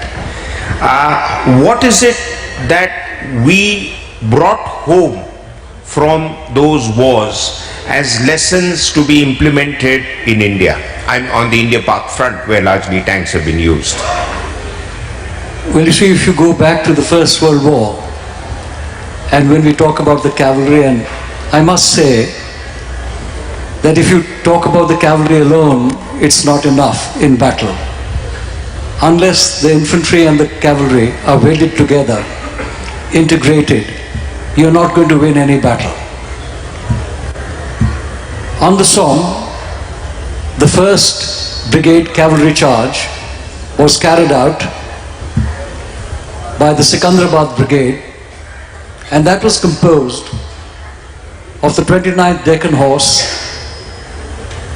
Speaker 2: What is it that we brought home from those wars as lessons to be implemented in India? I'm on the India-Pak front where largely tanks have been used.
Speaker 6: Well, you see, if you go back to the First World War, and when we talk about the cavalry, and I must say that if you talk about the cavalry alone, it's not enough in battle. Unless the infantry and the cavalry are welded together, integrated, you're not going to win any battle. On the Somme, the 1st Brigade Cavalry Charge was carried out by the Sikandrabad Brigade, and that was composed of the 29th Deccan Horse,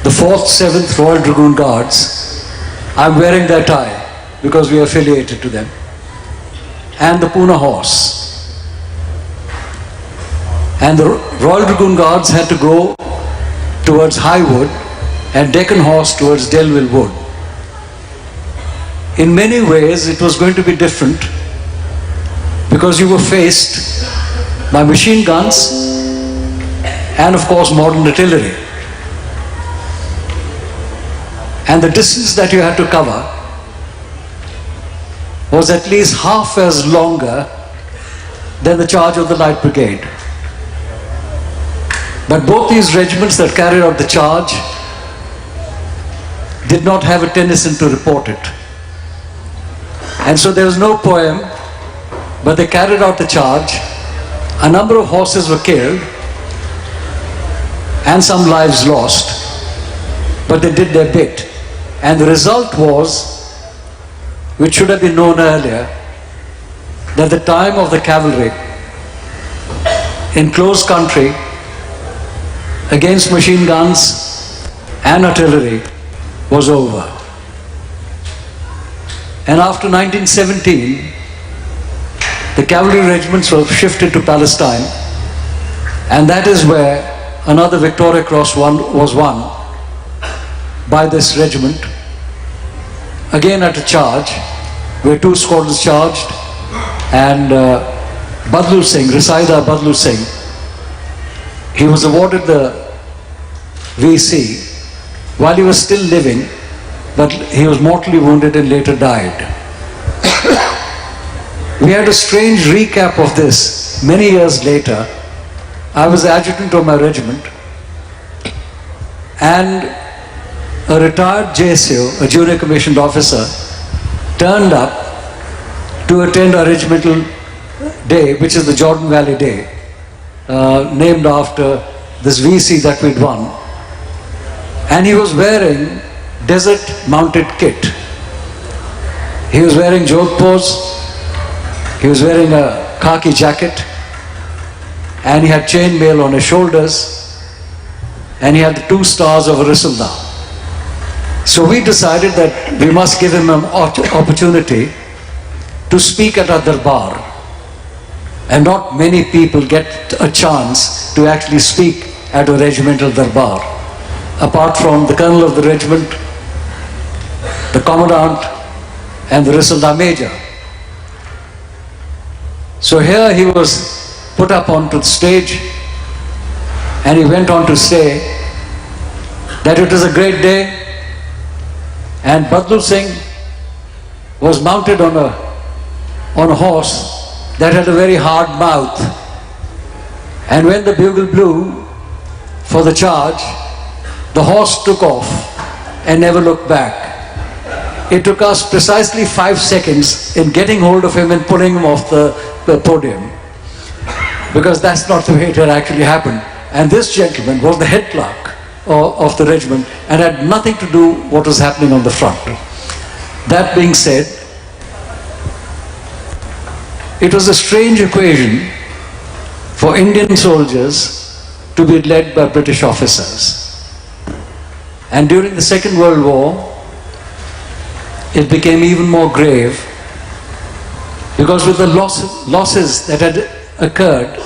Speaker 6: the 4th, 7th Royal Dragoon Guards. I'm wearing their tie because we are affiliated to them, and the Pune Horse. And the Royal Dragoon Guards had to go towards Highwood and Deccan Horse towards Delville Wood. In many ways it was going to be different because you were faced by machine guns and of course modern artillery. And the distance that you had to cover was at least half as longer than the charge of the Light Brigade. But both these regiments that carried out the charge did not have a tennyson to report it. And so there was no poem, but they carried out the charge. A number of horses were killed and some lives lost, but they did their bit. And the result was, which should have been known earlier, that the time of the cavalry in close country against machine guns and artillery was over. And after 1917, the cavalry regiments were shifted to Palestine, and that is where another Victoria Cross was won by this regiment, again at a charge, where 2 squadrons charged, and Badlu Singh, Rasaida Badlu Singh, he was awarded the VC while he was still living, but he was mortally wounded and later died. We had a strange recap of this many years later. I was adjutant of my regiment, and a retired JSO, a junior commissioned officer, turned up to attend our regimental day, which is the Jordan Valley Day, named after this VC that we'd won. And he was wearing desert mounted kit. He was wearing jodhpurs, he was wearing a khaki jacket, and he had chain mail on his shoulders, and he had the 2 stars of a Risaldar. So we decided that we must give him an opportunity to speak at our darbar, and not many people get a chance to actually speak at a regimental darbar, apart from the colonel of the regiment, the commandant, and the Risaldar major. So here he was put up onto the stage, and he went on to say that it was a great day And Badlu Singh was mounted on a horse that had a very hard mouth. And when the bugle blew for the charge, the horse took off and never looked back. It took us precisely 5 seconds in getting hold of him and pulling him off the podium, because that's not the way it had actually happened. And this gentleman was the head clerk of the regiment and had nothing to do with what was happening on the front. That being said, it was a strange equation for Indian soldiers to be led by British officers. And during the Second World War, it became even more grave, because with the losses that had occurred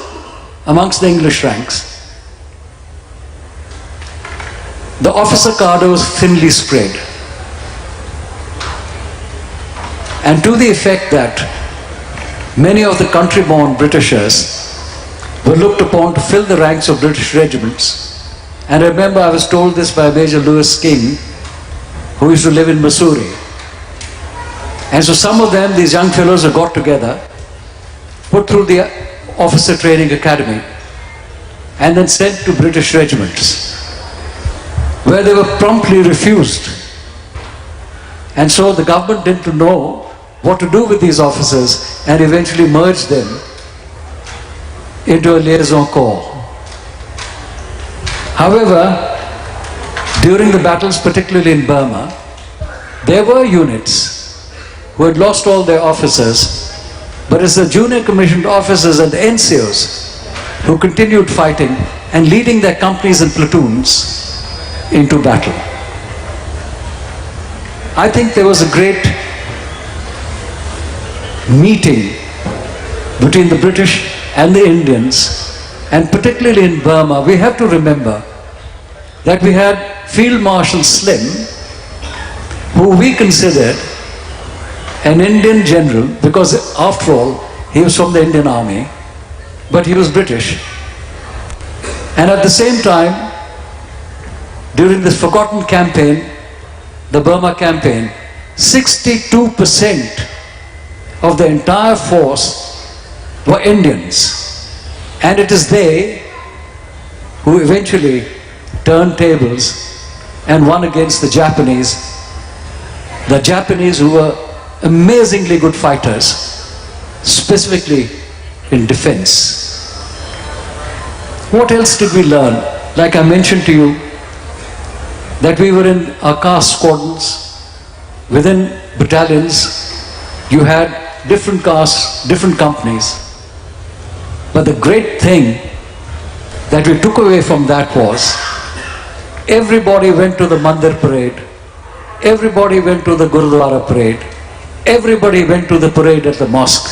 Speaker 6: amongst the English ranks, the officer cadre was thinly spread. And to the effect that many of the country-born Britishers were looked upon to fill the ranks of British regiments. And I remember I was told this by Major Lewis King, who used to live in Missouri. And so some of them, these young fellows, who got together, put through the officer training academy, and then sent to British regiments, where they were promptly refused. And so the government didn't know what to do with these officers and eventually merged them into a liaison corps. However, during the battles, particularly in Burma, there were units who had lost all their officers, but it's the junior commissioned officers and the NCOs who continued fighting and leading their companies and platoons into battle. I think there was a great meeting between the British and the Indians, and particularly in Burma. We have to remember that we had Field Marshal Slim, who we considered an Indian general, because after all, he was from the Indian Army, but he was British. And at the same time, during this forgotten campaign, the Burma campaign, 62% of the entire force were Indians. And it is they who eventually turned tables and won against the Japanese who were amazingly good fighters, specifically in defense. What else did we learn? Like I mentioned to you, that we were in our caste squadrons. Within battalions, you had different castes, different companies. But the great thing that we took away from that was, everybody went to the Mandir parade, everybody went to the Gurudwara parade, everybody went to the parade at the mosque.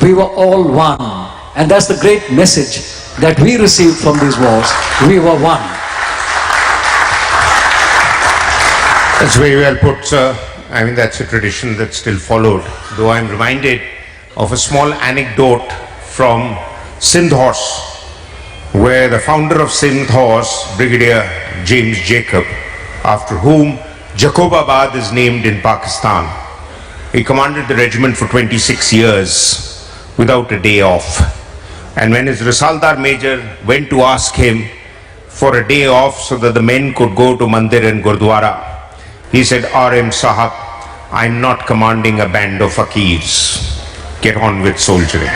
Speaker 6: We were all one. And that's the great message that we received from these wars. We were one.
Speaker 2: That's very well put, sir. I mean, that's a tradition that's still followed. Though I'm reminded of a small anecdote from Sindh Horse, where the founder of Sindh Horse, Brigadier James Jacob, after whom Jacobabad is named in Pakistan, he commanded the regiment for 26 years without a day off. And when his Risaldar Major went to ask him for a day off so that the men could go to Mandir and Gurdwara, he said, RM Sahab, I'm not commanding a band of fakirs. Get on with soldiering.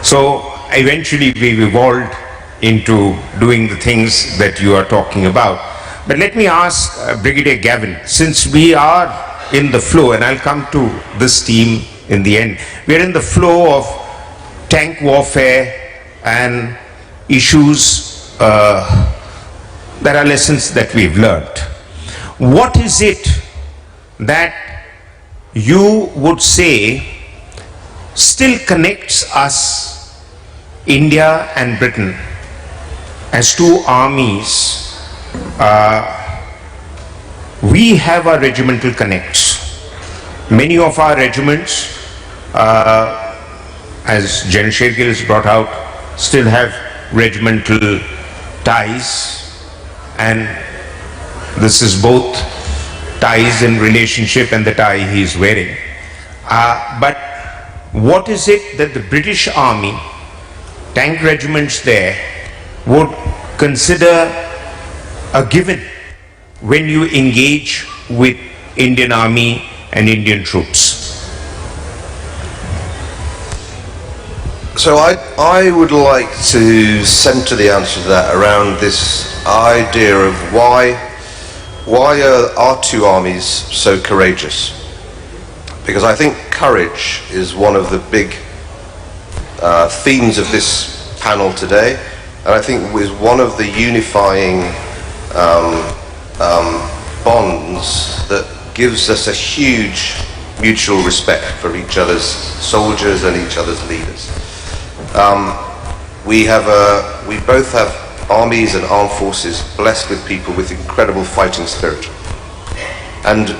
Speaker 2: So eventually we evolved into doing the things that you are talking about. But let me ask Brigadier Gavin, since we are in the flow, and I'll come to this team in the end, we are in the flow of tank warfare and issues, there are lessons that we've learned. What is it that you would say still connects us, India and Britain, as two armies? We have our regimental connects. Many of our regiments, as General Shergill has brought out, still have regimental ties, and this is both ties and relationship and the tie he is wearing. But what is it that the British Army, tank regiments there, would consider a given when you engage with Indian Army and Indian troops?
Speaker 7: So I would like to centre the answer to that around this idea of why are our two armies so courageous? Because I think courage is one of the big themes of this panel today, and I think is one of the unifying bonds that gives us a huge mutual respect for each other's soldiers and each other's leaders. We both have armies and armed forces blessed with people with incredible fighting spirit, and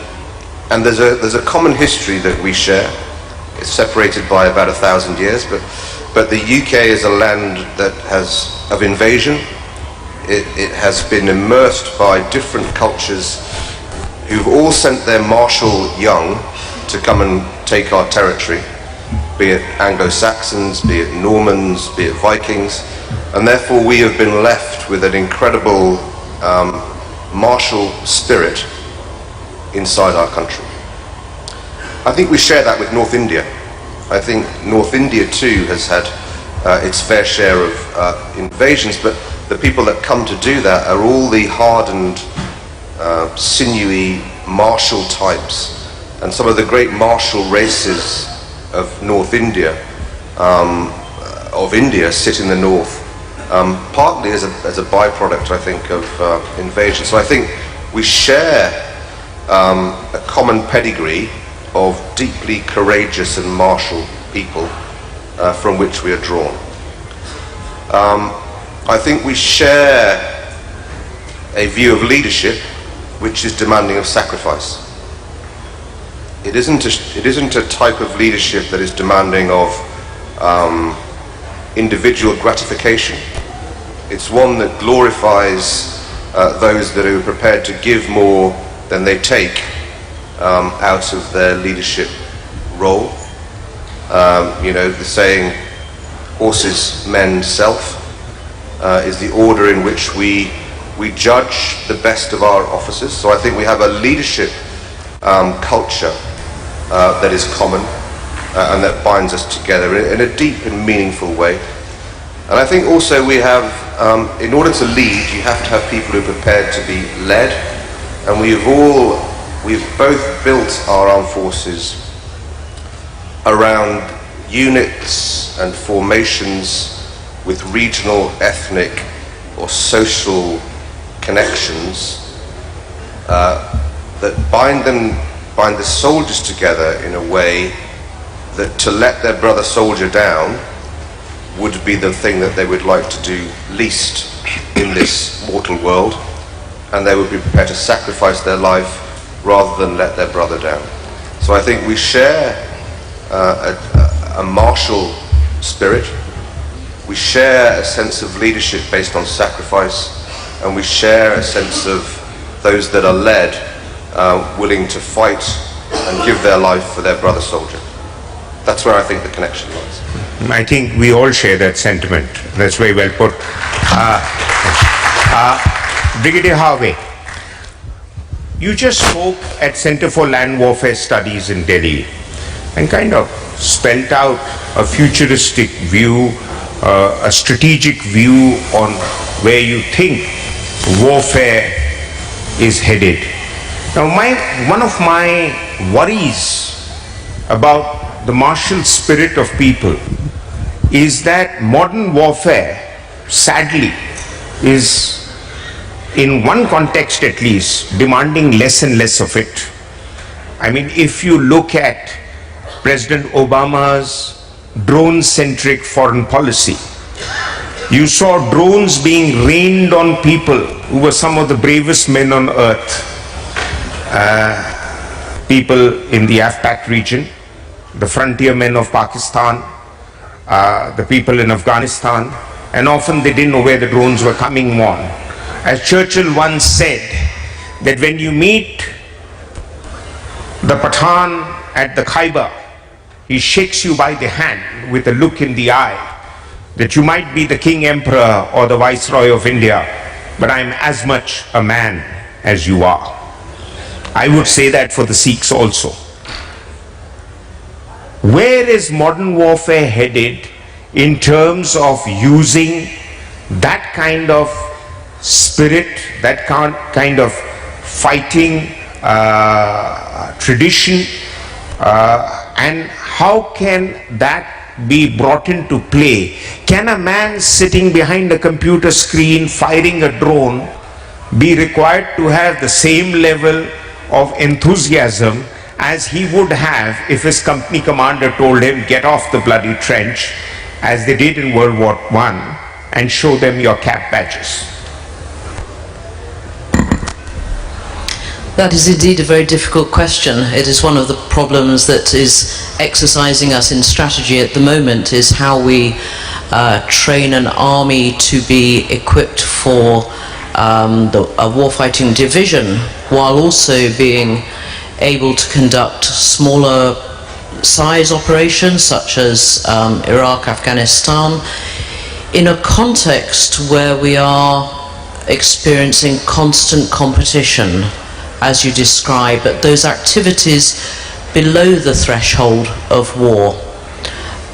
Speaker 7: there's a common history that we share. It's separated by about 1,000 years, but the UK is a land that has of invasion. It has been immersed by different cultures who've all sent their martial young to come and take our territory, be it Anglo-Saxons, be it Normans, be it Vikings, and therefore we have been left with an incredible martial spirit inside our country. I think we share that with North India. I think North India too has had its fair share of invasions, but the people that come to do that are all the hardened, sinewy martial types, and some of the great martial races of North India, sit in the north, partly as a byproduct, I think, of invasion. So I think we share a common pedigree of deeply courageous and martial people from which we are drawn. I think we share a view of leadership which is demanding of sacrifice. It isn't a type of leadership that is demanding of individual gratification. It's one that glorifies those that are prepared to give more than they take out of their leadership role. The saying, horses mend self, is the order in which we judge the best of our officers. So I think we have a leadership culture that is common and that binds us together in a deep and meaningful way. And I think also we have, in order to lead, you have to have people who are prepared to be led, and we've both built our armed forces around units and formations with regional, ethnic or social connections that bind the soldiers together in a way that to let their brother soldier down would be the thing that they would like to do least in this mortal world, and they would be prepared to sacrifice their life rather than let their brother down. So I think we share a martial spirit, we share a sense of leadership based on sacrifice, and we share a sense of those that are led willing to fight and give their life for their brother soldier. That's where I think the connection lies.
Speaker 2: I think we all share that sentiment. That's very well put. Brigadier Harvey, you just spoke at Center for Land Warfare Studies in Delhi and kind of spelled out a futuristic view, a strategic view on where you think warfare is headed. Now, one of my worries about the martial spirit of people is that modern warfare, sadly, is, in one context at least, demanding less and less of it. I mean, if you look at President Obama's drone-centric foreign policy, you saw drones being rained on people who were some of the bravest men on earth. People in the AFPAC region, the frontier men of Pakistan, the people in Afghanistan, and often they didn't know where the drones were coming on. As Churchill once said, that when you meet The Pathan at the Khyber, he shakes you by the hand with a look in the eye that you might be the King Emperor or the Viceroy of India, but I am as much a man as you are. I would say that for the Sikhs also. Where is modern warfare headed in terms of using that kind of spirit, that kind of fighting tradition, and how can that be brought into play? Can a man sitting behind a computer screen firing a drone be required to have the same level of enthusiasm as he would have if his company commander told him, get off the bloody trench, as they did in World War I, and show them your cap badges?
Speaker 4: That is indeed a very difficult question. It is one of the problems that is exercising us in strategy at the moment, is how we train an army to be equipped for a warfighting division, while also being able to conduct smaller size operations such as Iraq, Afghanistan, in a context where we are experiencing constant competition, as you describe, at those activities below the threshold of war,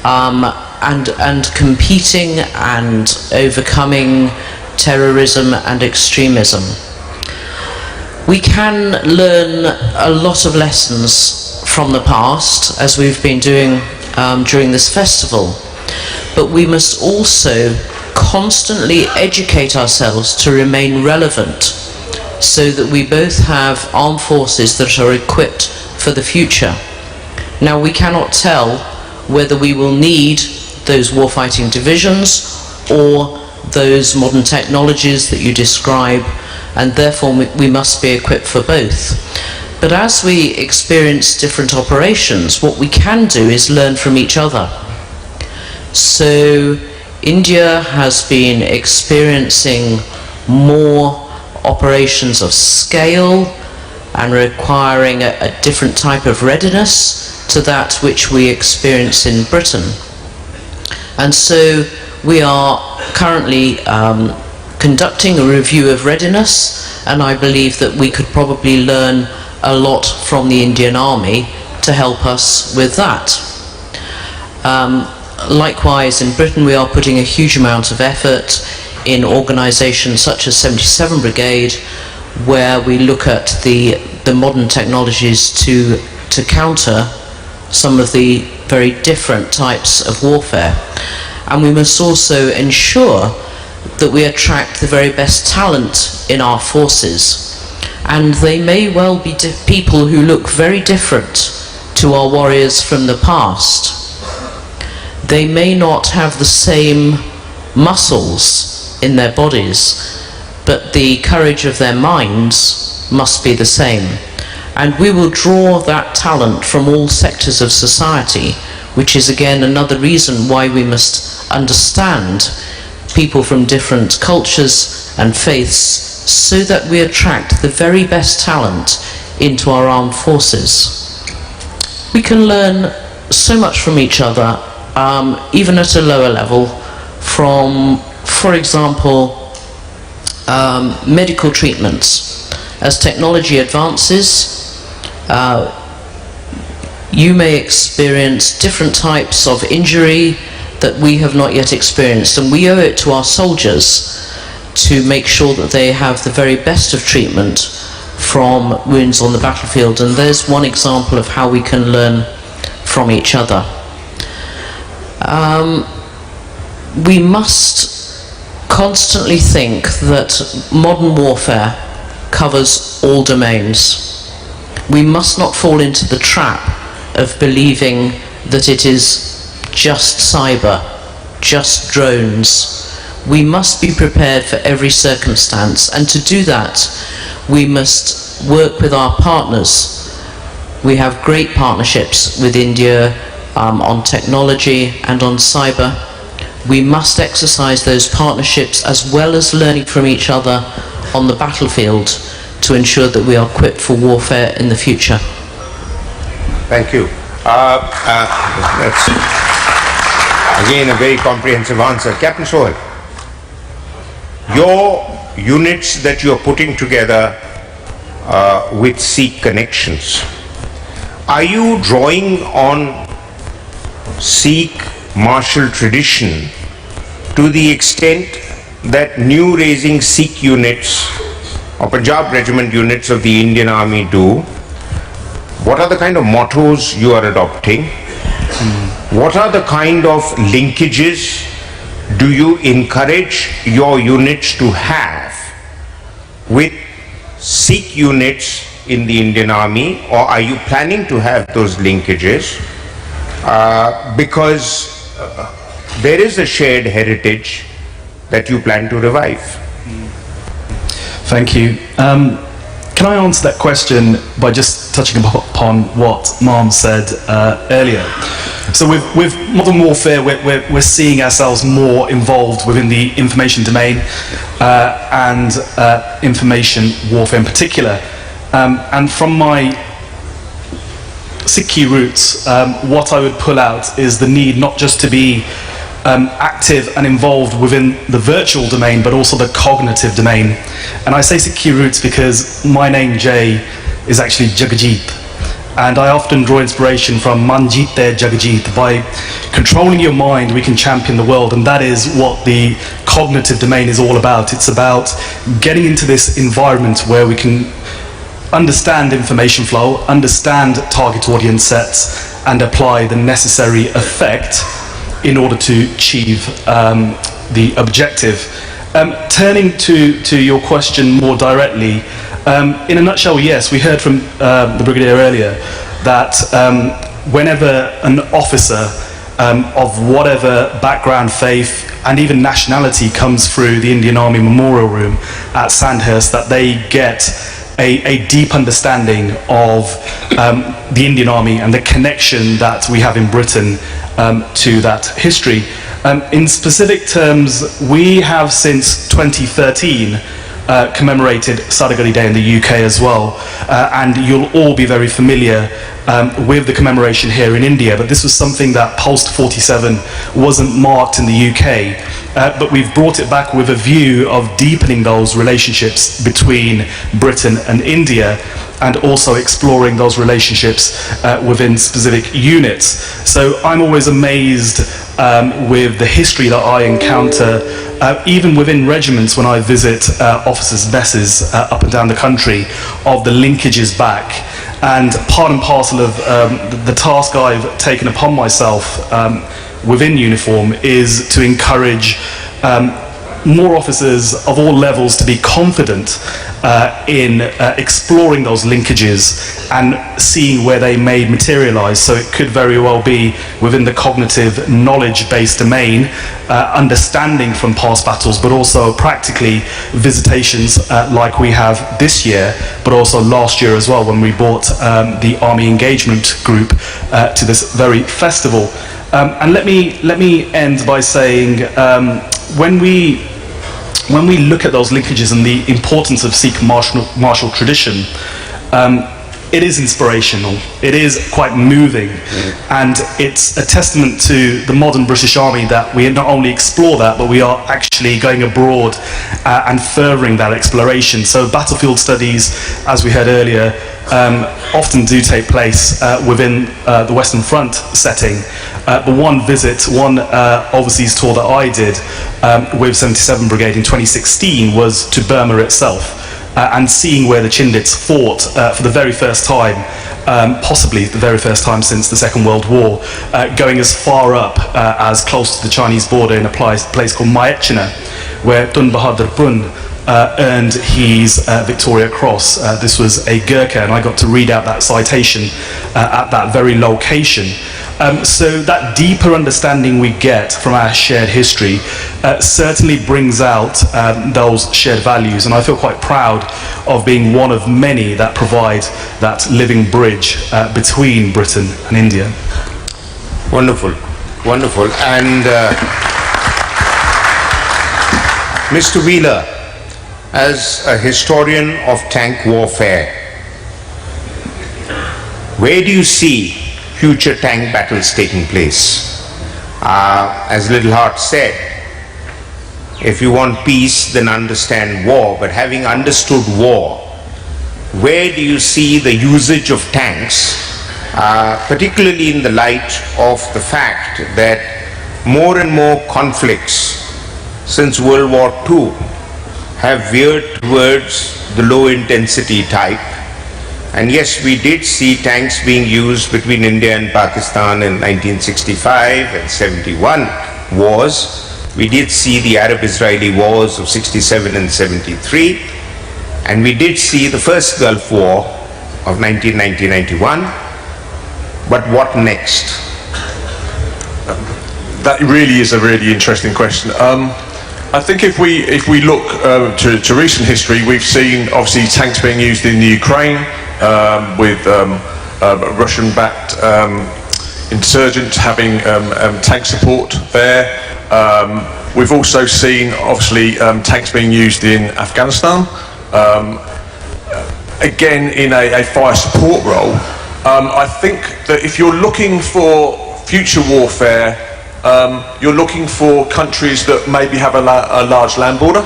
Speaker 4: and competing and overcoming terrorism and extremism. We can learn a lot of lessons from the past, as we've been doing during this festival, but we must also constantly educate ourselves to remain relevant, so that we both have armed forces that are equipped for the future. Now, we cannot tell whether we will need those warfighting divisions or those modern technologies that you describe, and therefore we must be equipped for both. But as we experience different operations, what we can do is learn from each other. So India has been experiencing more operations of scale and requiring a different type of readiness to that which we experience in Britain. And so we are currently conducting a review of readiness, and I believe that we could probably learn a lot from the Indian Army to help us with that. Likewise, in Britain we are putting a huge amount of effort in organisations such as 77 Brigade, where we look at the modern technologies to counter some of the very different types of warfare. And we must also ensure that we attract the very best talent in our forces. And they may well be people who look very different to our warriors from the past. They may not have the same muscles in their bodies, but the courage of their minds must be the same. And we will draw that talent from all sectors of society, which is again another reason why we must understand people from different cultures and faiths, so that we attract the very best talent into our armed forces. We can learn so much from each other, even at a lower level, from, for example, medical treatments. As technology advances, you may experience different types of injury that we have not yet experienced, and we owe it to our soldiers to make sure that they have the very best of treatment from wounds on the battlefield. And there's one example of how we can learn from each other. We must constantly think that modern warfare covers all domains. We must not fall into the trap of believing that it is just cyber, just drones. We must be prepared for every circumstance, and to do that we must work with our partners. We have great partnerships with India on technology and on cyber. We must exercise those partnerships as well as learning from each other on the battlefield to ensure that we are equipped for warfare in the future.
Speaker 2: Thank you. That's again a very comprehensive answer. Captain Sohail, your units that you are putting together with Sikh connections, are you drawing on Sikh martial tradition to the extent that new raising Sikh units or Punjab regiment units of the Indian Army do? What are the kind of mottos you are adopting? What are the kind of linkages do you encourage your units to have with Sikh units in the Indian Army, or are you planning to have those linkages? Because there is a shared heritage that you plan to revive.
Speaker 5: Thank you. Can I answer that question by just touching upon what Mom said earlier? So with modern warfare, we're seeing ourselves more involved within the information domain and information warfare in particular. And from my Sikh roots, what I would pull out is the need not just to be active and involved within the virtual domain, but also the cognitive domain. And I say Sikh roots because my name, Jay, is actually Jagajit. And I often draw inspiration from Manjit Jagajit. By controlling your mind, we can champion the world. And that is what the cognitive domain is all about. It's about getting into this environment where we can understand information flow, understand target audience sets, and apply the necessary effect in order to achieve the objective. Turning to your question more directly, in a nutshell, yes, we heard from the Brigadier earlier that whenever an officer of whatever background, faith, and even nationality comes through the Indian Army Memorial Room at Sandhurst, that they get a deep understanding of the Indian Army and the connection that we have in Britain to that history. In specific terms, we have since 2013 commemorated Sadagadi Day in the UK as well, and you'll all be very familiar with the commemoration here in India, but this was something that post-47 wasn't marked in the UK, but we've brought it back with a view of deepening those relationships between Britain and India, and also exploring those relationships within specific units. So I'm always amazed with the history that I encounter, even within regiments when I visit officers' messes up and down the country, of the linkages back. And part and parcel of the task I've taken upon myself within uniform is to encourage more officers of all levels to be confident in exploring those linkages and seeing where they may materialize. So it could very well be within the cognitive knowledge-based domain, understanding from past battles, but also practically visitations like we have this year, but also last year as well, when we brought the Army Engagement Group to this very festival. And let me end by saying, when we look at those linkages and the importance of Sikh martial tradition, it is inspirational, it is quite moving, and it's a testament to the modern British Army that we not only explore that, but we are actually going abroad and furthering that exploration. So battlefield studies, as we heard earlier, often do take place within the Western Front setting. But one overseas tour that I did with 77 Brigade in 2016 was to Burma itself, and seeing where the Chindits fought for the very first time, possibly the very first time since the Second World War, going as far up as close to the Chinese border in a place called Maechina, where Tun Bahadur Pun earned his Victoria Cross. This was a Gurkha, and I got to read out that citation at that very location. So that deeper understanding we get from our shared history certainly brings out those shared values, and I feel quite proud of being one of many that provide that living bridge between Britain and India.
Speaker 2: Wonderful, wonderful. And Mr. Wheeler, as a historian of tank warfare, where do you see future tank battles taking place? As Little Heart said, if you want peace, then understand war. But having understood war, where do you see the usage of tanks, particularly in the light of the fact that more and more conflicts since World War II have veered towards the low intensity type? And yes, we did see tanks being used between India and Pakistan in 1965 and 71 wars. We did see the Arab-Israeli wars of 67 and 73. And we did see the first Gulf War of 1990-91. But what next?
Speaker 8: That really is a really interesting question. I think if we look to recent history, we've seen obviously tanks being used in the Ukraine with Russian-backed insurgents having tank support there. We've also seen obviously tanks being used in Afghanistan, again in a fire support role. I think that if you're looking for future warfare, you're looking for countries that maybe have a large land border,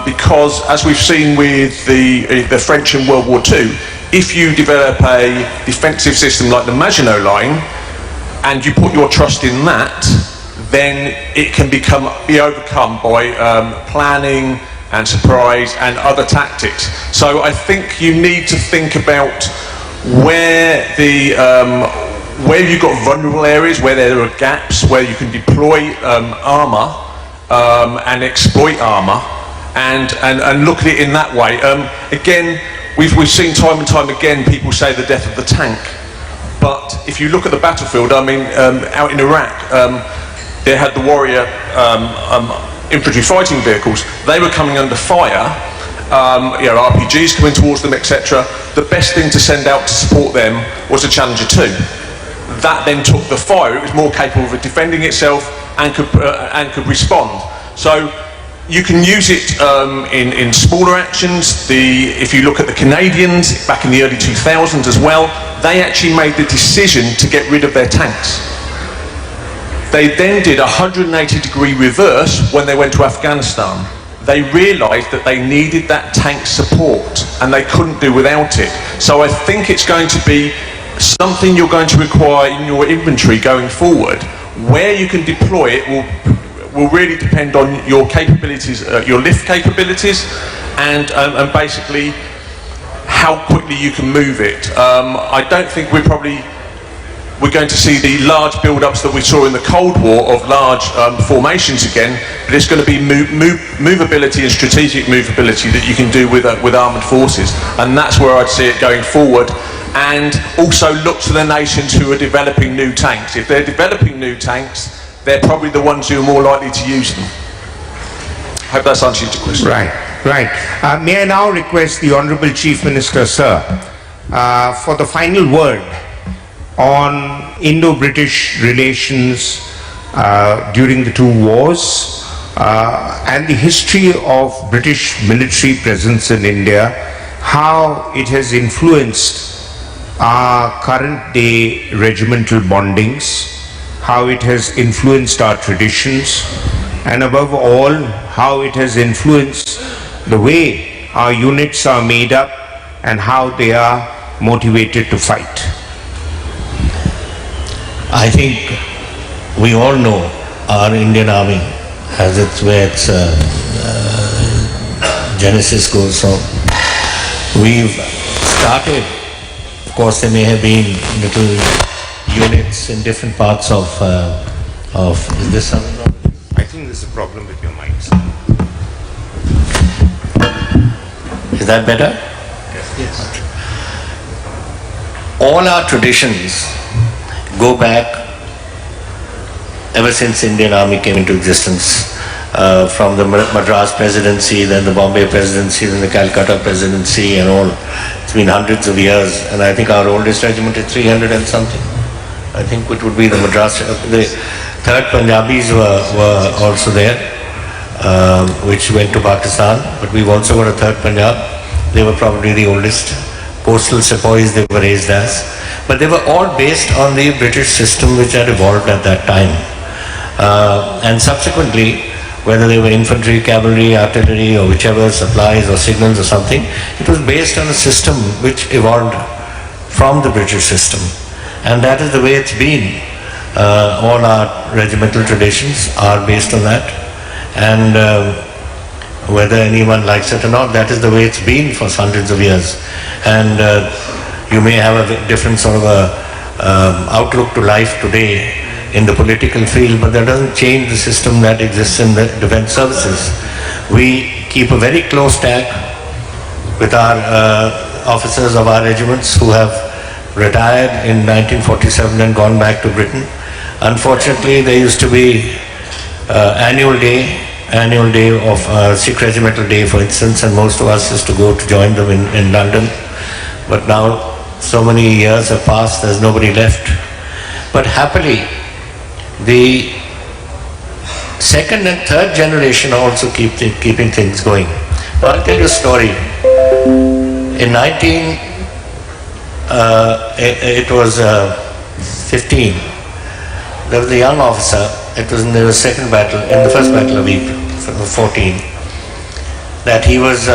Speaker 8: because as we've seen with the French in World War II, if you develop a defensive system like the Maginot Line and you put your trust in that, then it can be overcome by planning and surprise and other tactics. So I think you need to think about where you've got vulnerable areas, where there are gaps, where you can deploy armour and exploit armour, and look at it in that way. Again, we've seen time and time again people say the death of the tank, but if you look at the battlefield, I mean, out in Iraq, they had the Warrior infantry fighting vehicles. They were coming under fire, RPGs coming towards them, etc. The best thing to send out to support them was a Challenger 2. That then took the fire. It was more capable of defending itself and could respond. So you can use it in smaller actions. If you look at the Canadians back in the early 2000s as well, they actually made the decision to get rid of their tanks. They then did a 180-degree reverse when they went to Afghanistan. They realised that they needed that tank support and they couldn't do without it. So I think it's going to be something you're going to require in your inventory going forward. Where you can deploy it will really depend on your capabilities, your lift capabilities, and basically how quickly you can move it. I don't think we're going to see the large build-ups that we saw in the Cold War of large formations again, but it's going to be movability and strategic movability that you can do with armoured forces, and that's where I'd see it going forward. And also look to the nations who are developing new tanks. If they're developing new tanks, they're probably the ones who are more likely to use them. Hope that's answered your question.
Speaker 2: Right. May I now request the Honourable Chief Minister, sir, for the final word on Indo-British relations during the two wars and the history of British military presence in India, how it has influenced our current day regimental bondings, how it has influenced our traditions, and above all, how it has influenced the way our units are made up and how they are motivated to fight.
Speaker 3: I think we all know our Indian Army has where its genesis goes from. We've started, of course there may have been little units in different parts of is this something wrong?
Speaker 2: I think there's a problem with your mics.
Speaker 3: Is that better?
Speaker 2: Yes.
Speaker 3: All our traditions go back ever since Indian Army came into existence, from the Madras Presidency, then the Bombay Presidency, then the Calcutta Presidency and all. It's been hundreds of years, and I think our oldest regiment is 300 and something. I think it would be the Madras. The 3rd Punjabis were also there, which went to Pakistan, but we've also got a 3rd Punjab. They were probably the oldest. postal sepoys they were raised as. But they were all based on the British system which had evolved at that time. And subsequently, whether they were infantry, cavalry, artillery, or whichever supplies or signals or something, it was based on a system which evolved from the British system. And that is the way it's been. All our regimental traditions are based on that. And whether anyone likes it or not, that is the way it's been for hundreds of years. And you may have a different sort of outlook to life today in the political field, but that doesn't change the system that exists in the defense services. We keep a very close tag with our officers of our regiments who have retired in 1947 and gone back to Britain. Unfortunately, there used to be annual day of Sikh Regimental Day, for instance, and most of us used to go to join them in London. But now, so many years have passed, there's nobody left. But happily, the second and third generation also keeping things going. Now, I'll tell you a story. In 15, there was a young officer. It was in the second battle, in the first battle of Ypres, 14, that he was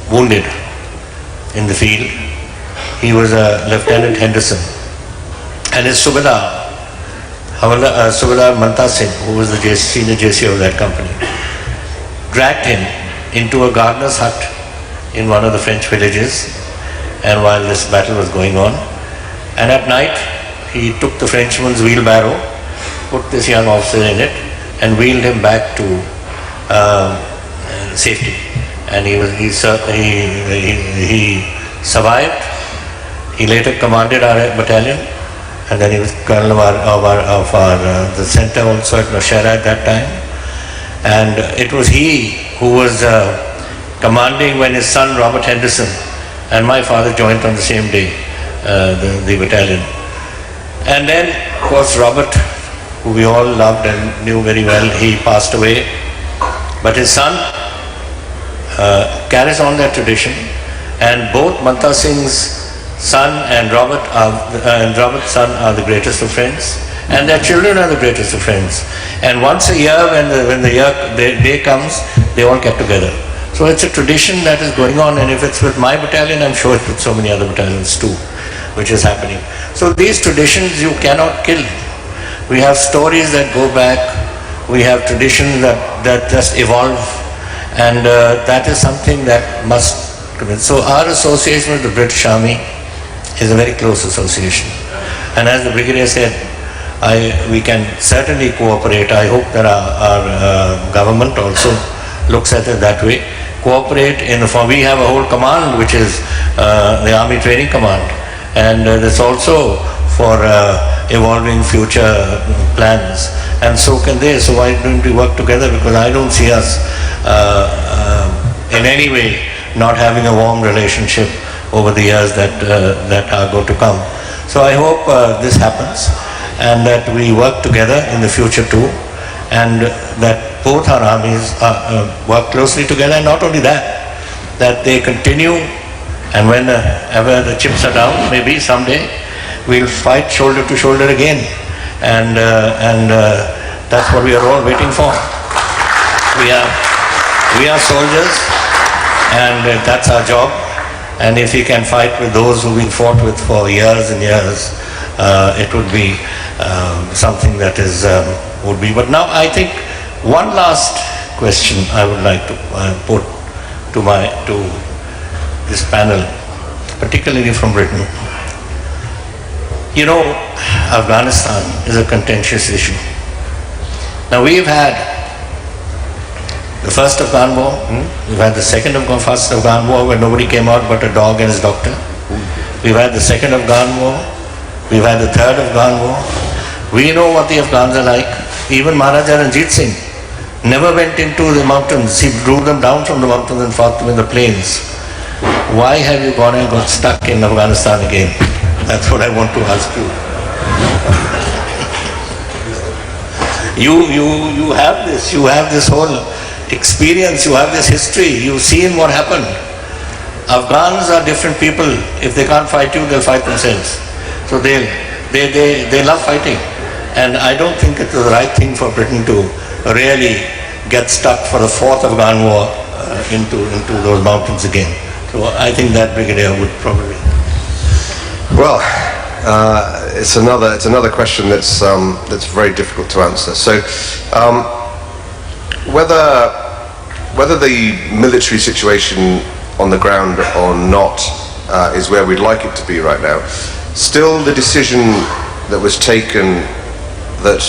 Speaker 3: wounded in the field. He was Lieutenant Henderson, and his Subedar, Subedar Amrinder Singh, who was the senior JC of that company, dragged him into a gardener's hut in one of the French villages, and while this battle was going on, and at night he took the Frenchman's wheelbarrow, put this young officer in it, and wheeled him back to safety. And he survived. He later commanded our battalion, and then he was colonel of the center also at Nashera at that time. And it was he who was commanding when his son Robert Henderson and my father joined on the same day, the battalion. And then, of course, Robert, who we all loved and knew very well, he passed away. But his son carries on that tradition, and both Amrinder Singh's son and Robert's son are the greatest of friends, and their children are the greatest of friends. And once a year, when the day comes, they all get together. So it's a tradition that is going on, and if it's with my battalion, I'm sure it's with so many other battalions too, which is happening. So these traditions you cannot kill. We have stories that go back, we have traditions that just evolve, and that is something that must come in. So our association with the British Army is a very close association. And as the Brigadier said, we can certainly cooperate. I hope that our government also looks at it that way. Cooperate in the form, we have a whole command which is the Army Training Command, and that's also for evolving future plans, and so can they. So why don't we work together? Because I don't see us in any way not having a warm relationship over the years that are going to come. So I hope this happens, and that we work together in the future too, and that both our armies work closely together, and not only that, that they continue, and whenever the chips are down, maybe someday, we'll fight shoulder to shoulder again, and that's what we are all waiting for. We are soldiers, and that's our job. And if we can fight with those who we fought with for years and years, it would be something that would be. But now I think one last question I would like to put to this panel, particularly from Britain. You know, Afghanistan is a contentious issue. Now we've had the first Afghan war, we've had the second Afghan war where nobody came out but a dog and his doctor. We've had the second Afghan war, we've had the third Afghan war. We know what the Afghans are like. Even Maharaja Ranjit Singh never went into the mountains. He drew them down from the mountains and fought them in the plains. Why have you gone and got stuck in Afghanistan again? That's what I want to ask you. You have this whole experience, you have this history, you've seen what happened. Afghans are different people. If they can't fight you, they'll fight themselves. So they love fighting. And I don't think it was the right thing for Britain to really get stuck for the fourth Afghan war into those mountains again. So I think that brigadier would probably.
Speaker 7: Well, it's another question that's very difficult to answer. So whether the military situation on the ground or not is where we'd like it to be right now, still the decision that was taken that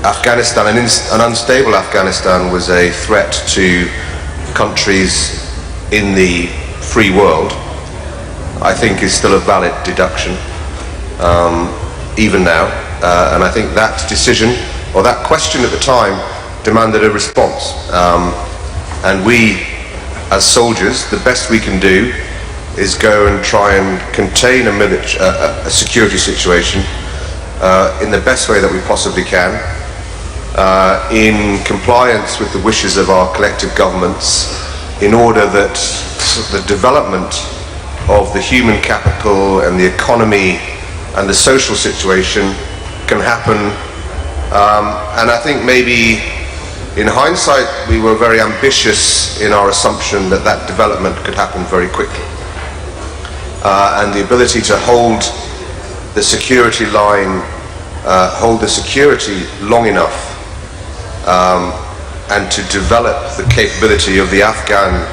Speaker 7: Afghanistan, an unstable Afghanistan, was a threat to countries in the free world, I think is still a valid deduction, even now. And I think that decision, or that question at the time, demanded a response. And we, as soldiers, the best we can do is go and try and contain a security situation in the best way that we possibly can, in compliance with the wishes of our collective governments, in order that the development of the human capital and the economy and the social situation can happen. And I think maybe in hindsight we were very ambitious in our assumption that that development could happen very quickly. And the ability to hold the security line, hold the security long enough, and to develop the capability of the Afghan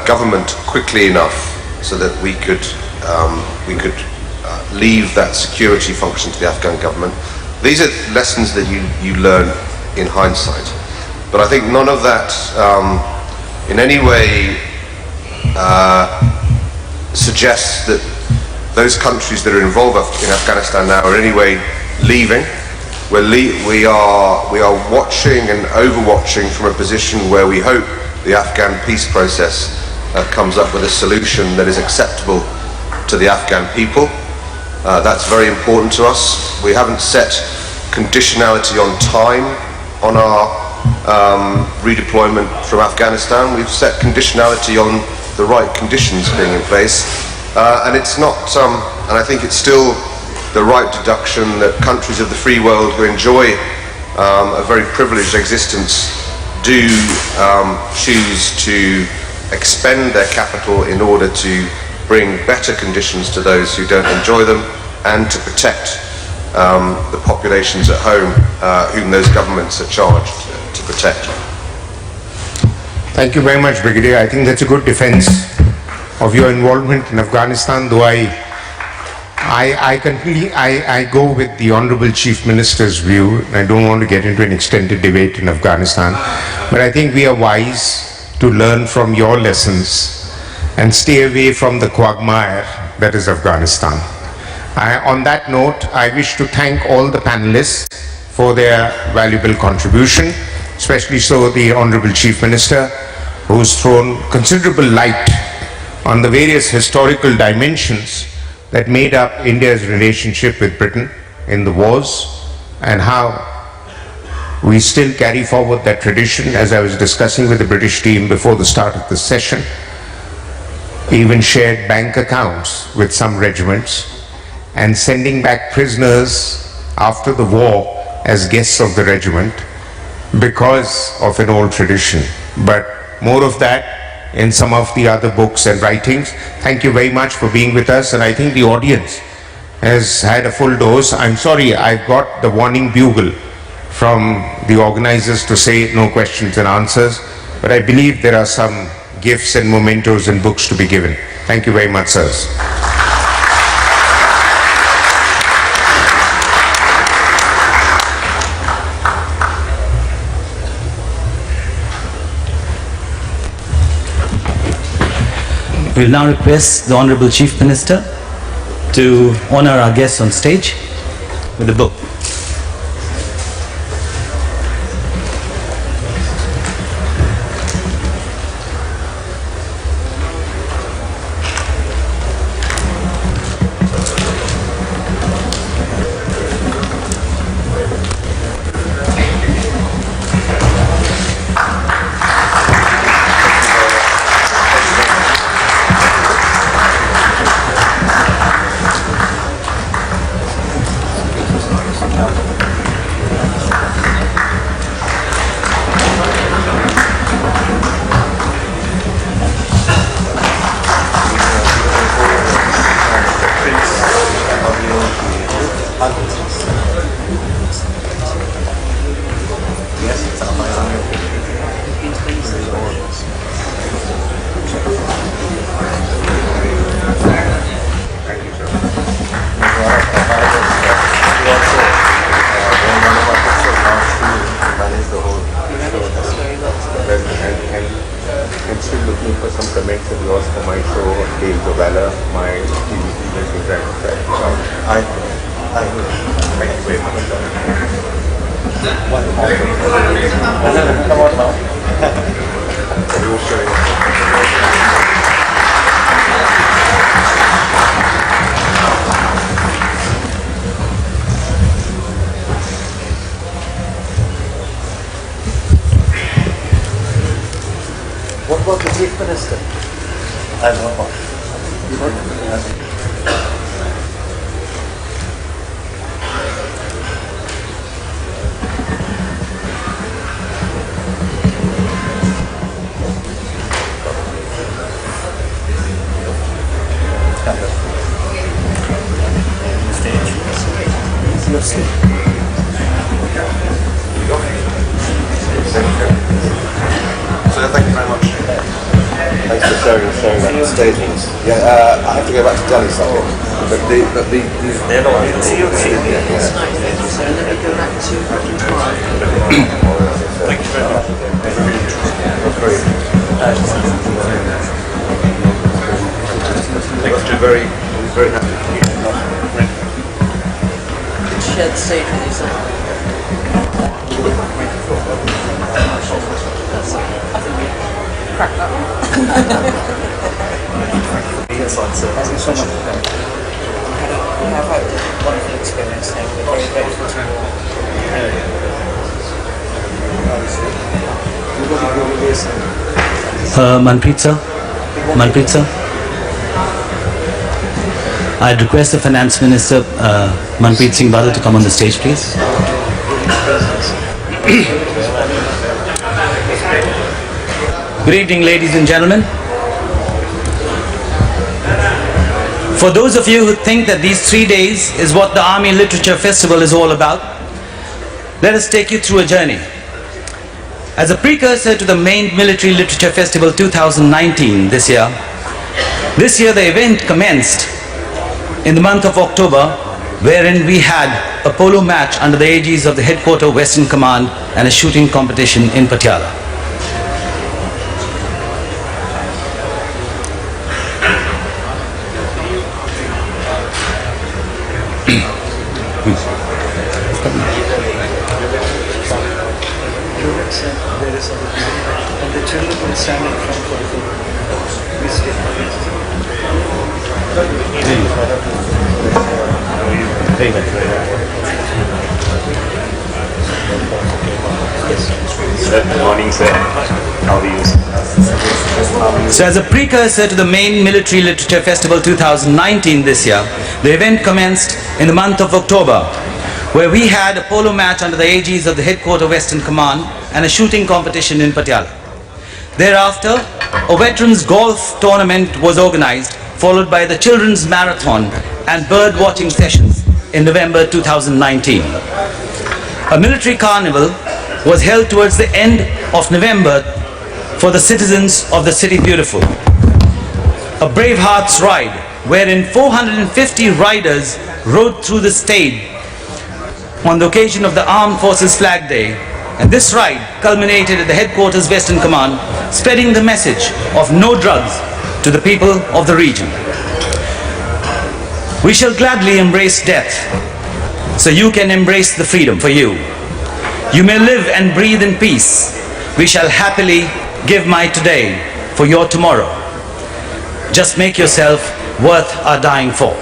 Speaker 7: government quickly enough so that we could leave that security function to the Afghan government. These are lessons that you learn in hindsight. But I think none of that in any way suggests that those countries that are involved in Afghanistan now are in any way leaving. We are watching and overwatching from a position where we hope the Afghan peace process comes up with a solution that is acceptable to the Afghan people. That's very important to us. We haven't set conditionality on time on our redeployment from Afghanistan. We've set conditionality on the right conditions being in place, and it's not. And I think it's still the right deduction that countries of the free world who enjoy a very privileged existence do choose to expend their capital in order to bring better conditions to those who don't enjoy them, and to protect the populations at home whom those governments are charged to protect.
Speaker 2: Thank you very much, Brigadier. I think that's a good defense of your involvement in Afghanistan, though I go with the Honorable Chief Minister's view. I don't want to get into an extended debate in Afghanistan, but I think we are wise to learn from your lessons and stay away from the quagmire that is Afghanistan. On that note, I wish to thank all the panelists for their valuable contribution, especially so the Honorable Chief Minister, who's thrown considerable light on the various historical dimensions that made up India's relationship with Britain in the wars, and how we still carry forward that tradition. As I was discussing with the British team before the start of this session, even shared bank accounts with some regiments, and sending back prisoners after the war as guests of the regiment because of an old tradition. But more of that in some of the other books and writings. Thank you very much for being with us, and I think the audience has had a full dose. I'm sorry, I've got the warning bugle from the organizers to say no questions and answers, but I believe there are some gifts and mementos and books to be given. Thank you very much, sirs.
Speaker 1: We will now request the Honorable Chief Minister to honor our guests on stage with a book.
Speaker 2: I'm still looking for some comments of yours for my show, Tales of Valor, my TV series in Thank you very much. Come on now.
Speaker 6: What about the Chief Minister? I don't know. You don't know?
Speaker 7: So thank you very much. Thanks for sharing that stage. Yeah, I have to go back to Delhi something. But the
Speaker 6: See you.
Speaker 7: yeah.
Speaker 4: So and then we go back to tomorrow.
Speaker 7: Thank you very much. That's very very happy to meet you.
Speaker 4: Share the stage with you, sir. Crack that one.
Speaker 6: Thank you so much.
Speaker 4: We have had a wonderful experience now. We're very grateful to you.
Speaker 1: Manpreet sir, I'd request the Finance Minister, Manpreet Singh Badal, to come on the stage, please. Good evening, ladies and gentlemen. For those of you who think that these 3 days is what the Army Literature Festival is all about, let us take you through a journey. As a precursor to the main Military Literature Festival 2019 this year the event commenced in the month of October, wherein we had a polo match under the aegis of the Headquarter Western Command and a shooting competition in Patiala.
Speaker 6: And the children will stand in front for the
Speaker 2: Good morning, sir. How are you?
Speaker 1: So as a precursor to the main Military Literature Festival 2019 this year, the event commenced in the month of October, where we had a polo match under the aegis of the Headquarter Western Command and a shooting competition in Patiala. Thereafter, a veterans golf tournament was organized, followed by the children's marathon and bird watching sessions in November 2019. A military carnival was held towards the end of November for the citizens of the City Beautiful. A Bravehearts ride, wherein 450 riders rode through the state on the occasion of the Armed Forces Flag Day, and this ride culminated at the Headquarters Western Command, spreading the message of no drugs to the people of the region. We shall gladly embrace death, so you can embrace the freedom for you. You may live and breathe in peace. We shall happily give my today for your tomorrow. Just make yourself worth our dying for.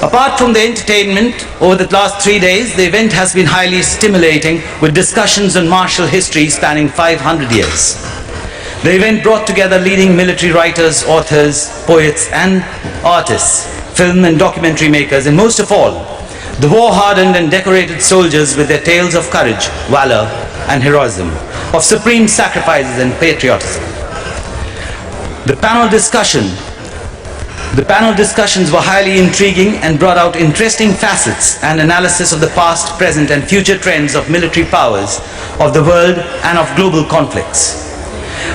Speaker 1: Apart from the entertainment, over the last 3 days, the event has been highly stimulating with discussions on martial history spanning 500 years. The event brought together leading military writers, authors, poets and artists, film and documentary makers, and most of all, the war-hardened and decorated soldiers with their tales of courage, valor and heroism, of supreme sacrifices and patriotism. The panel discussions were highly intriguing and brought out interesting facets and analysis of the past, present and future trends of military powers of the world and of global conflicts.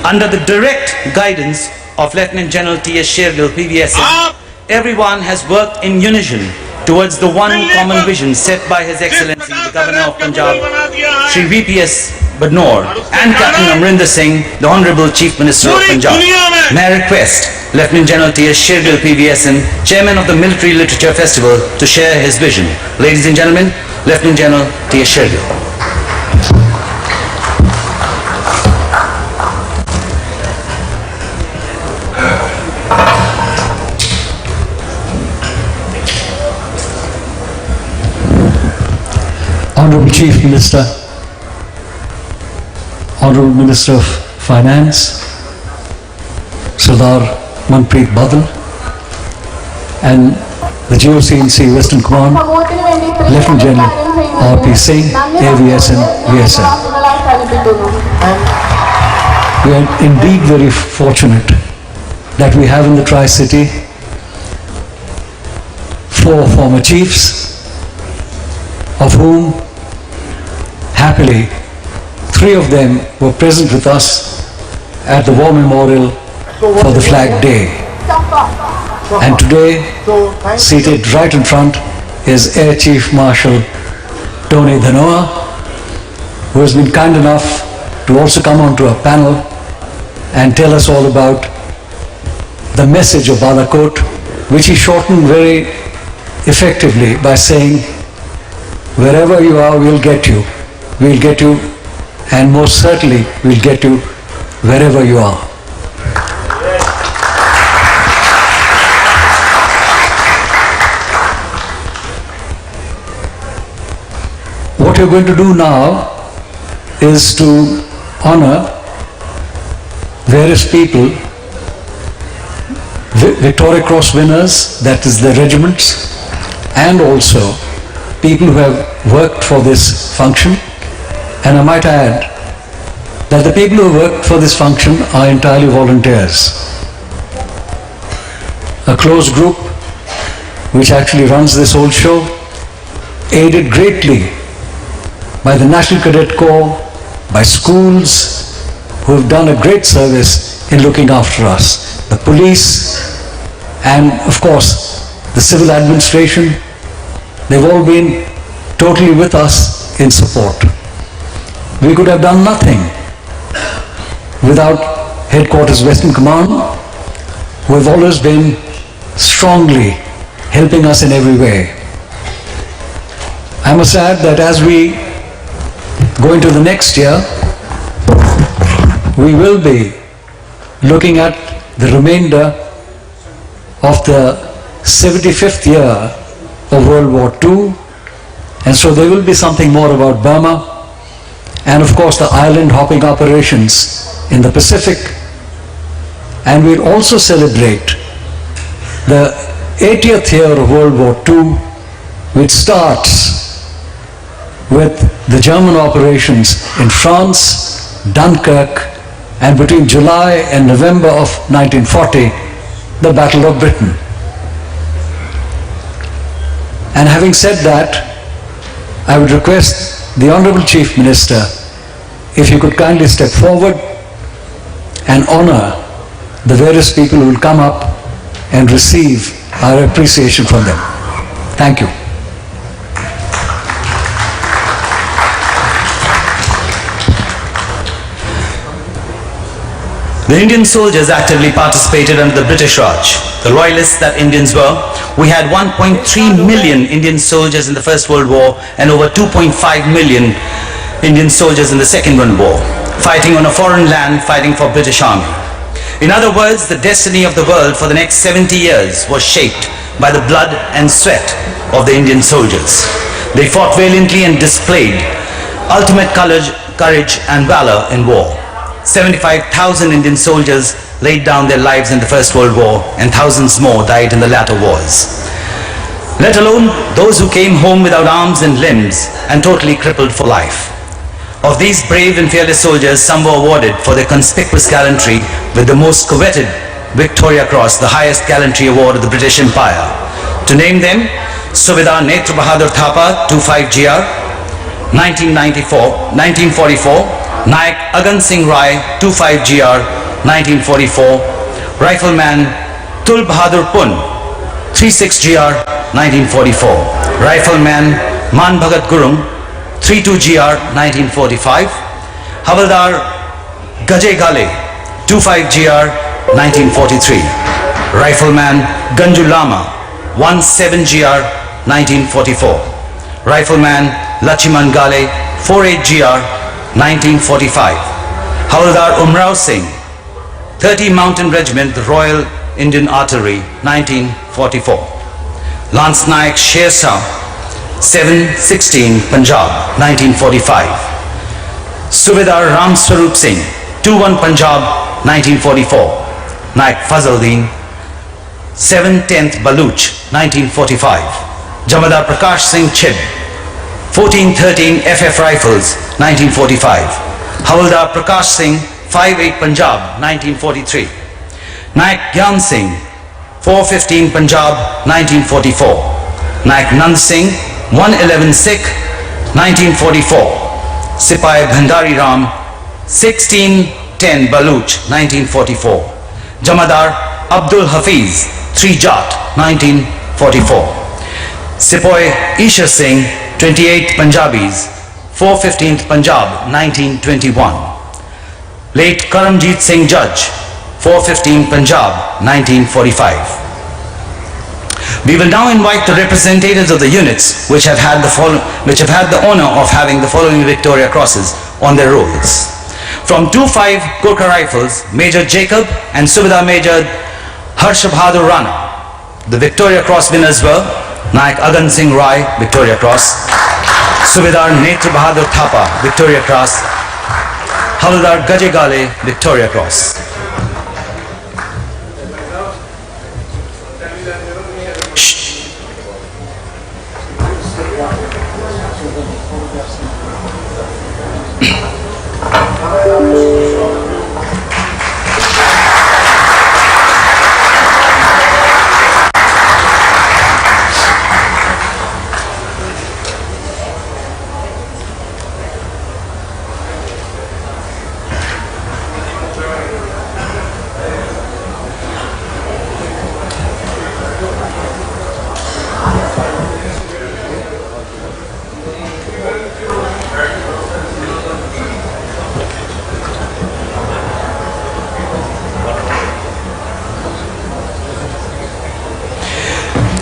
Speaker 1: Under the direct guidance of Lieutenant General T.S. Shergill, PVSM, everyone has worked in unison towards the one common vision set by His Excellency, the Governor of Punjab, Shri VPS Badnoor, and Captain Amrinder Singh, the Honorable Chief Minister of Punjab. May I request Lieutenant General T.S. Shergill PVSN, Chairman of the Military Literature Festival, to share his vision. Ladies and gentlemen, Lieutenant General T.S. Shergill.
Speaker 6: Honorable Chief Minister, Honorable Minister of Finance, Sardar Manpreet Badal, and the GOC&C Western Command, Lieutenant General R.P. Singh, AVSN, VSN. We are indeed very fortunate that we have in the Tri-City 4 former chiefs, of whom happily 3 of them were present with us at the War Memorial for the Flag Day. And today, seated right in front, is Air Chief Marshal Tony Dhanoa, who has been kind enough to also come onto our panel and tell us all about the message of Balakot, which he shortened very effectively by saying, wherever you are, we'll get you. We'll get you, and most certainly we'll get you wherever you are. What you're going to do now is to honor various people, Victoria Cross winners, that is the regiments, and also people who have worked for this function. And I might add that the people who work for this function are entirely volunteers. A close group which actually runs this whole show, aided greatly by the National Cadet Corps, by schools who have done a great service in looking after us, the police, and of course the civil administration. They've all been totally with us in support. We could have done nothing without Headquarters Western Command, who have always been strongly helping us in every way. I must add that as we go into the next year, we will be looking at the remainder of the 75th year of World War II, and so there will be something more about Burma, and of course the island hopping operations in the Pacific. And we'll also celebrate the 80th year of World War II, which starts with the German operations in France, Dunkirk, and between July and November of 1940, the Battle of Britain. And having said that, I would request the Honorable Chief Minister if you could kindly step forward and honor the various people who will come up and receive our appreciation from them. Thank you.
Speaker 1: The Indian soldiers actively participated under the British Raj. The royalists that Indians were, we had 1.3 million Indian soldiers in the First World War and over 2.5 million Indian soldiers in the Second World War, fighting on a foreign land, fighting for British Army. In other words, the destiny of the world for the next 70 years was shaped by the blood and sweat of the Indian soldiers. They fought valiantly and displayed ultimate courage and valor in war. 75,000 Indian soldiers laid down their lives in the First World War, and thousands more died in the latter wars. Let alone those who came home without arms and limbs and totally crippled for life. Of these brave and fearless soldiers, some were awarded for their conspicuous gallantry with the most coveted Victoria Cross, the highest gallantry award of the British Empire. To name them, Subedar Netra Bahadur Thapa, 25GR, 1944, Nayak Agan Singh Rai, 25GR, 1944, Rifleman Tul Bahadur Pun, 36GR, 1944, Rifleman Man Bhagat Gurung, 32GR, 1945, Havaldar Gaje Gale, 25GR 1943. Rifleman Ganju Lama, 17GR 1944. Rifleman Lachiman Gale, 48GR 1945. Havaldar Umrao Singh, 30 Mountain Regiment, the Royal Indian Artillery, 1944. Lance Naik Sher Shah, 716 Punjab, 1945. Subedar Ram Swarup Singh, 21 Punjab, 1944. Naik Fazaldeen, 710th Baluch, 1945. Jamadar Prakash Singh Chib, 1413 FF Rifles, 1945. Havaldar Prakash Singh, 58 Punjab, 1943. Naik Gyan Singh, 415 Punjab, 1944. Naik Nand Singh, 111 Sikh, 1944. Sipai Bhandari Ram, 1610 Baluch, 1944. Jamadar Abdul Hafiz, 3 Jat, 1944. Sipai Isha Singh, 28 Punjabis, 415th Punjab, 1921. Late Karamjit Singh Judge, 415 Punjab, 1945. We will now invite the representatives of the units which have had the honor of having the following Victoria Crosses on their rolls. From 25 Gurkha Rifles, Major Jacob and Subedar Major Harsha Bahadur Rana. The Victoria Cross winners were Naik Agan Singh Rai, Victoria Cross; Subedar Netra Bahadur Thapa, Victoria Cross; Havaldar Gaje Gale, Victoria Cross.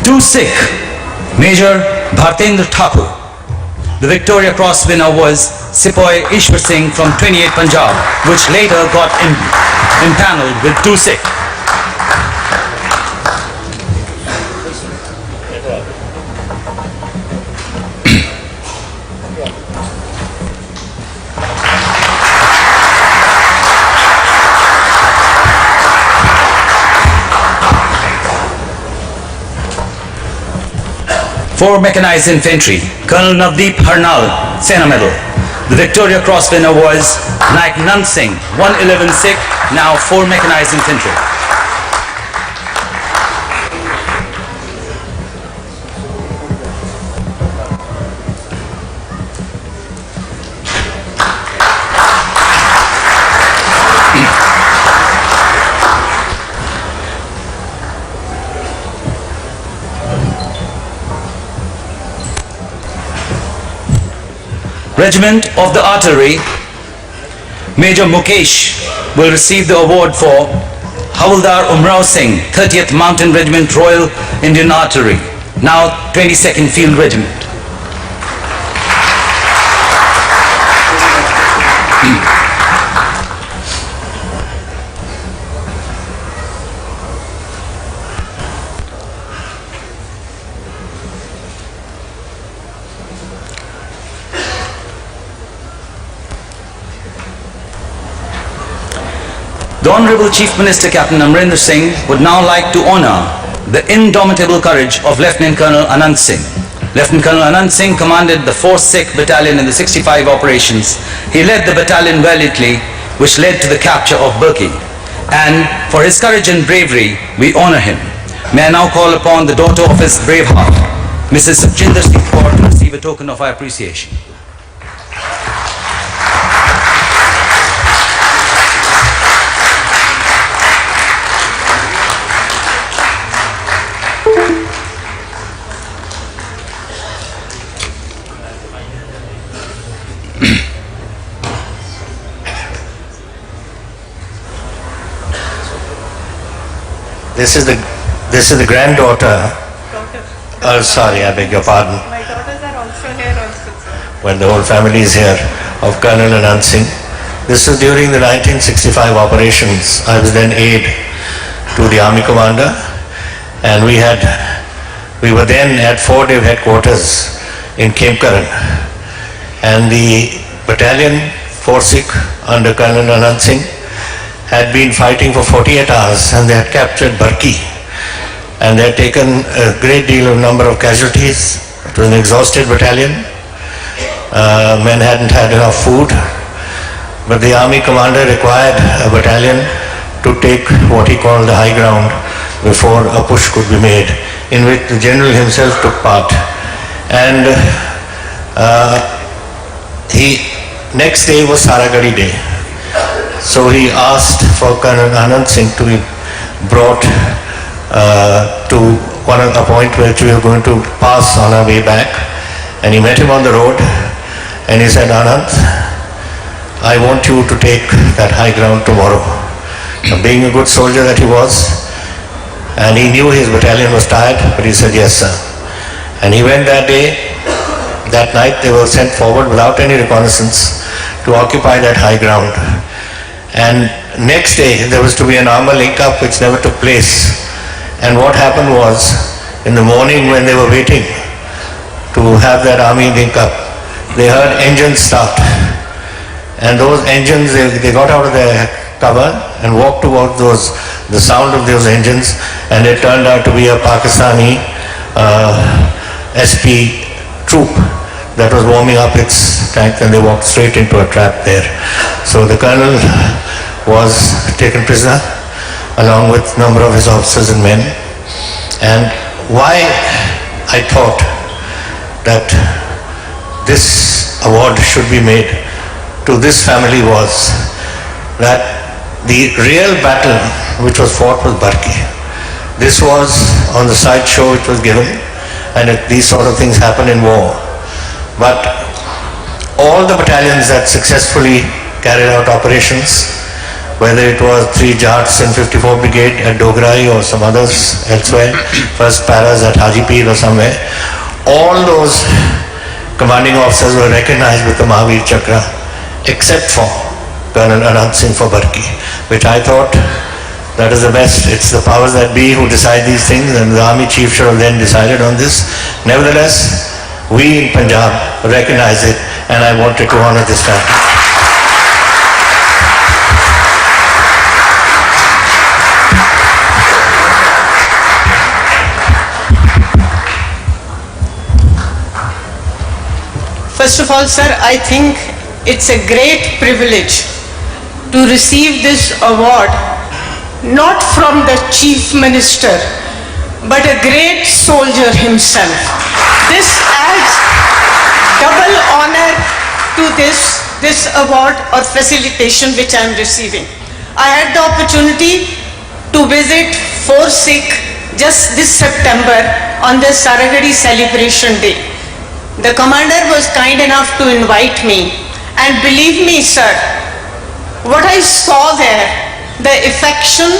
Speaker 1: Two Sikh, Major Bhartendra Thakur. The Victoria Cross winner was Sipai Ishwar Singh from 28 Punjab, which later got impaneled with 2 Sikh. For Mechanized Infantry, Colonel Navdeep Harnal, Sena Medal. The Victoria Cross winner was Naik Nand Singh, 111 Sikh, now 4 Mechanized Infantry. Regiment of the Artillery, Major Mukesh will receive the award for Havaldar Umrao Singh, 30th Mountain Regiment, Royal Indian Artillery, now 22nd Field Regiment. The Honorable Chief Minister Captain Amrinder Singh would now like to honor the indomitable courage of Lieutenant Colonel Anand Singh. Lieutenant Colonel Anand Singh commanded the 4th Sikh Battalion in the 65 operations. He led the battalion valiantly, which led to the capture of Burki. And for his courage and bravery, we honor him. May I now call upon the daughter of his brave heart, Mrs. Amrinder Singh, to receive a token of our appreciation.
Speaker 3: This is the granddaughter. Oh, sorry, I beg your pardon.
Speaker 9: My daughters are also here also, sir.
Speaker 3: Well, the whole family is here, of Colonel Anand Singh. This is during the 1965 operations. I was then aide to the army commander, and we were then at Fort Div headquarters in Kemkaran, and the battalion 4 Sikh under Colonel Anand Singh had been fighting for 48 hours, and they had captured Barki, and they had taken a great deal of number of casualties. It was an exhausted battalion. Men hadn't had enough food, but the army commander required a battalion to take what he called the high ground before a push could be made, in which the general himself took part. And next day was Saragadi Day. So he asked for Colonel Anand Singh to be brought to a point which we were going to pass on our way back. And he met him on the road, and he said, "Anand, I want you to take that high ground tomorrow." Now, being a good soldier that he was, and he knew his battalion was tired, but he said, "Yes, sir." And he went that day. That night they were sent forward without any reconnaissance to occupy that high ground. And next day there was to be an armor link-up which never took place. And what happened was, in the morning when they were waiting to have that army link-up, they heard engines start. And those engines, they got out of their cover and walked towards the sound of those engines, and it turned out to be a Pakistani SP troop that was warming up its tank, and they walked straight into a trap there. So the colonel was taken prisoner along with a number of his officers and men. And why I thought that this award should be made to this family was that the real battle which was fought was Barki. This was on the side show which was given, and these sort of things happen in war. But all the battalions that successfully carried out operations, whether it was 3 Jats in 54 Brigade at Dograi or some others elsewhere, first paras at Hajipir or somewhere, all those commanding officers were recognized with the Mahavir Chakra, except for Colonel Anand Singh for Barki, which I thought that is the best. It's the powers that be who decide these things, and the army chief should have then decided on this. Nevertheless, we in Punjab recognize it, and I wanted to honor this family.
Speaker 9: First of all, sir, I think it's a great privilege to receive this award, not from the Chief Minister, but a great soldier himself. This adds double honor to this award or facilitation which I am receiving. I had the opportunity to visit Fort Sikh just this September on the Saragadi celebration day. The commander was kind enough to invite me, and believe me, sir, what I saw there, the affection,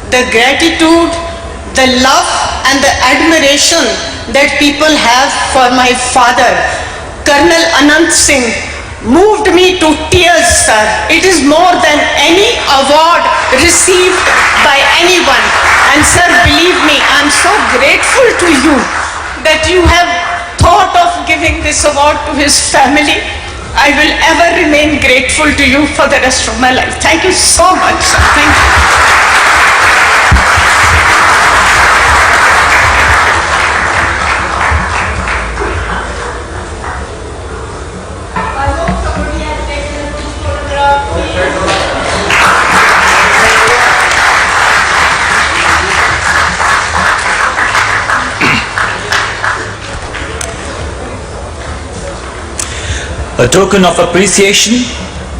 Speaker 9: the gratitude, the love and the admiration that people have for my father, Colonel Anand Singh, moved me to tears, sir. It is more than any award received by anyone. And sir, believe me, I am so grateful to you that you have thought of giving this award to his family. I will ever remain grateful to you for the rest of my life. Thank you so much, sir. Thank you.
Speaker 1: A token of appreciation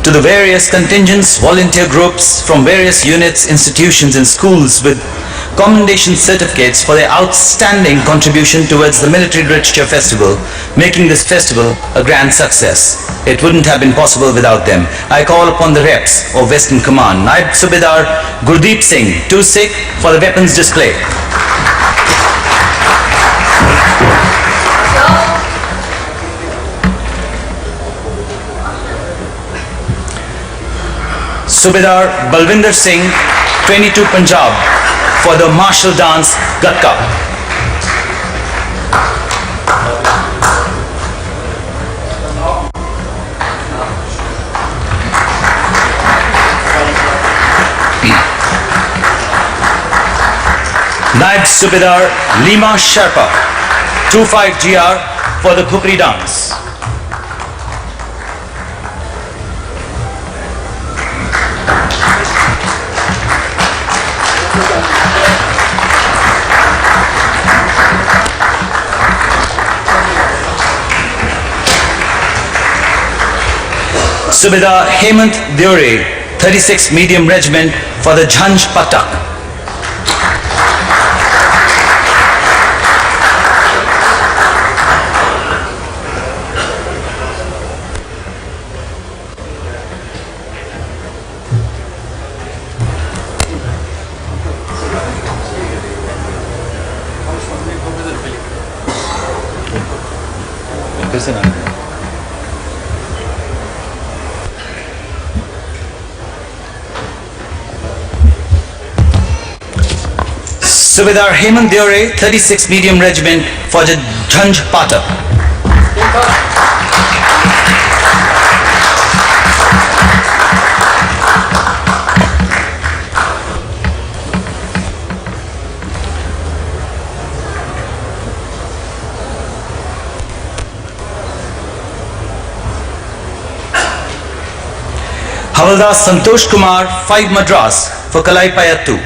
Speaker 1: to the various contingents, volunteer groups from various units, institutions and schools with commendation certificates for their outstanding contribution towards the Military Literature Festival, making this festival a grand success. It wouldn't have been possible without them. I call upon the reps of Western Command, Naib Subedar Gurdeep Singh, 2 Sikh, for the weapons display. Subedar Balwinder Singh, 22 Punjab, for the martial dance Gatka. Naib Subedar Lima Sherpa, 25 GR, for the Khupri dance. Subedar Hemant Deore, 36 Medium Regiment, for the Jhanj Patak. Subedar Hemant Deore, 36 Medium Regiment, for the Jhanj Patak. Havaldar Santosh Kumar, 5 Madras, for Kalai Payattu.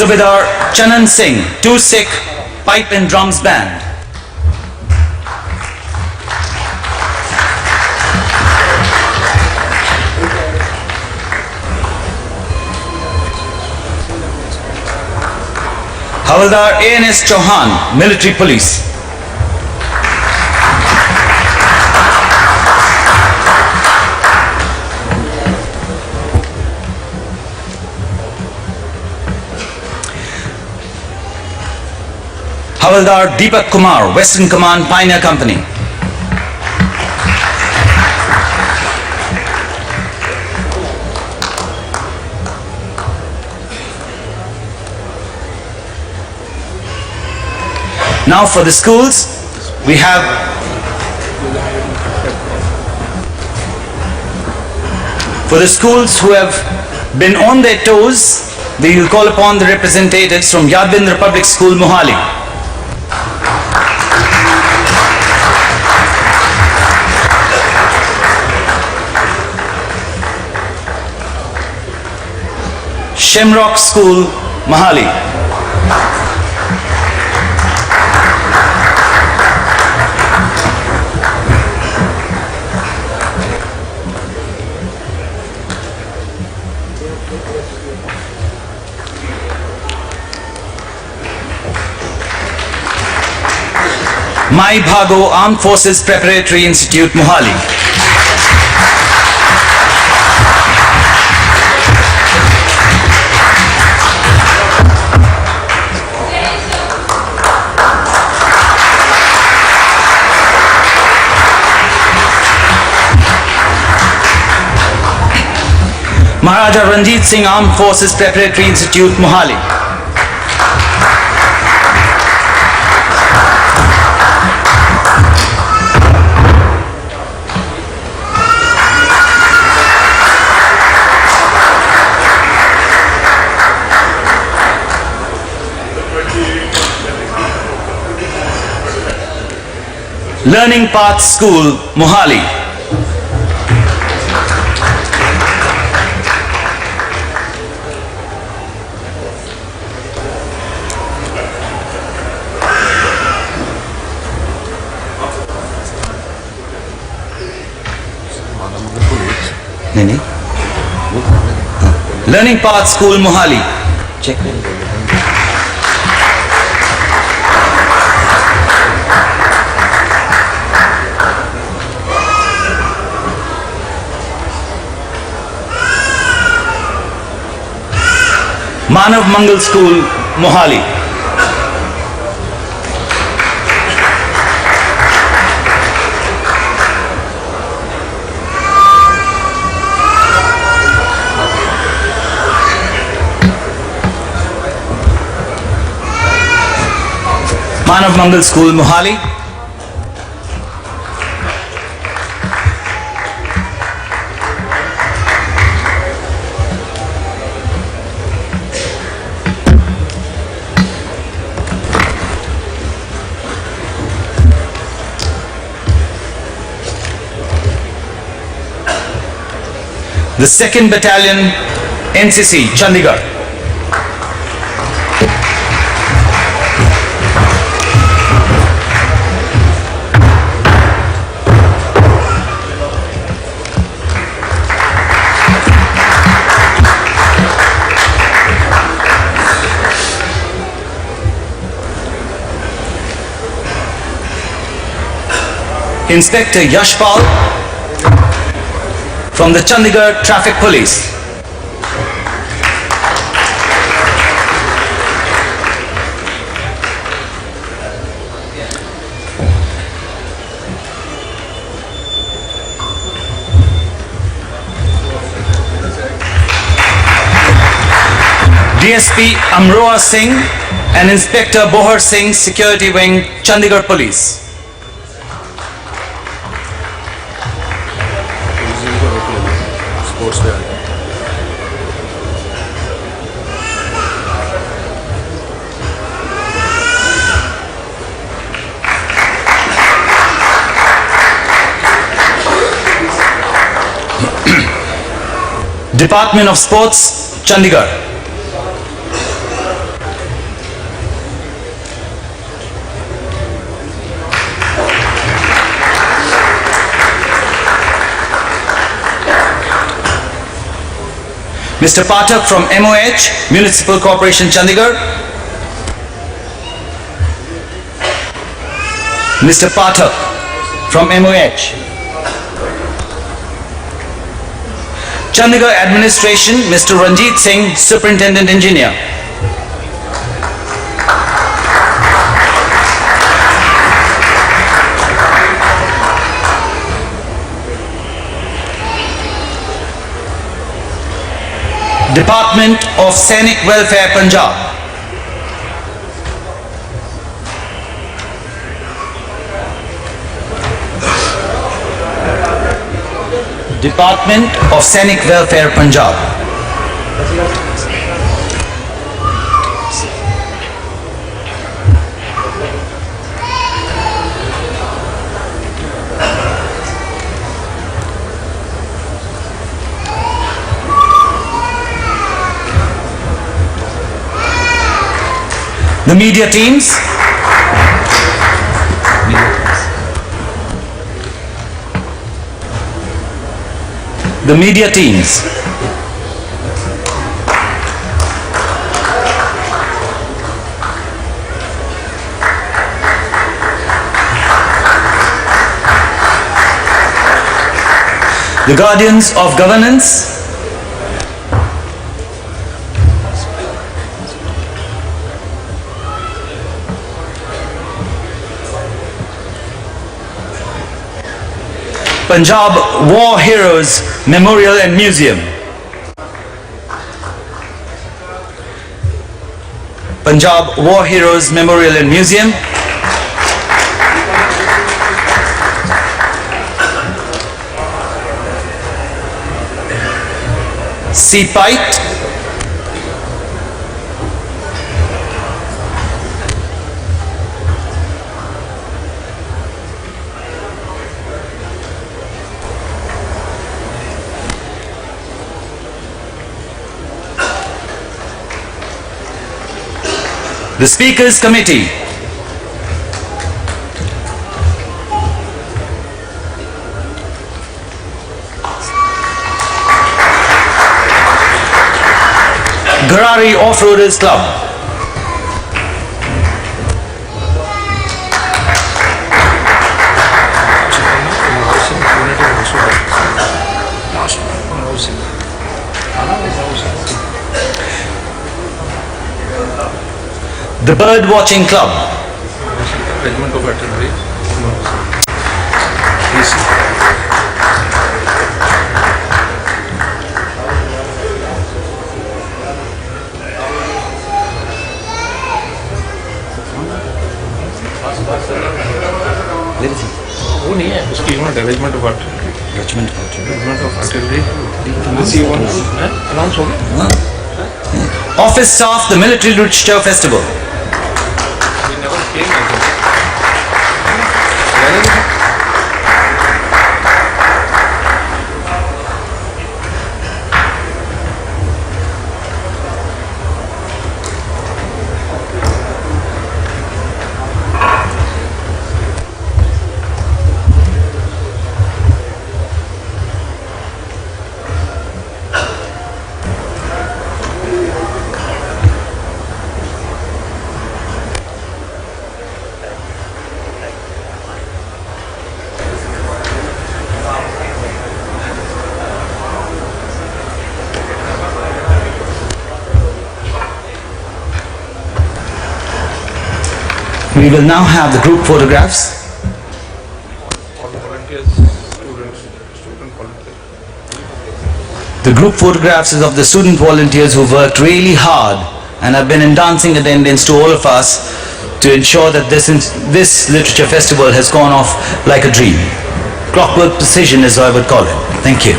Speaker 1: Subedar Chanan Singh, 2 Sikh, Pipe and Drums Band. Havaldar A.N.S. Chauhan, Military Police. Havaldar Deepak Kumar, Western Command, Pioneer Company. Now for the schools, we have for the schools who have been on their toes, we will call upon the representatives from Yadvindra Public School, Mohali. Shamrock School, Mohali. Mai Bhago Armed Forces Preparatory Institute, Mohali. Maharaja Ranjit Singh Armed Forces Preparatory Institute, Mohali. Learning Path School, Mohali. नहीं Learning Path School Mohali. Check. Manav Mangal School Mohali. Manav Mangal School Mohali. The 2nd Battalion NCC Chandigarh. Inspector Yashpal from the Chandigarh Traffic Police. DSP Amrinder Singh and Inspector Bohar Singh, Security Wing, Chandigarh Police. Department of Sports, Chandigarh. Mr. Pathak from MOH, Municipal Corporation, Chandigarh. Mr. Pathak from MOH. Chandigarh Administration, Mr. Ranjit Singh, Superintendent Engineer. Department of Sainik Welfare, Punjab. Department of Sainik Welfare, Punjab. The media teams. The media teams. The guardians of governance. Punjab War Heroes Memorial and Museum. Punjab War Heroes Memorial and Museum. Seapite. The Speakers Committee. Garari Off-Roaders Club. The Bird Watching Club.
Speaker 10: Regiment of Artillery. वो नहीं है उसकी unit है regiment of artillery regiment of artillery announce हो गया
Speaker 1: Office Staff, the Military Literature Festival. We will now have the group photographs. The group photographs is of the student volunteers who worked really hard and have been in dancing attendance to all of us to ensure that this literature festival has gone off like a dream. Clockwork precision is how I would call it. Thank you.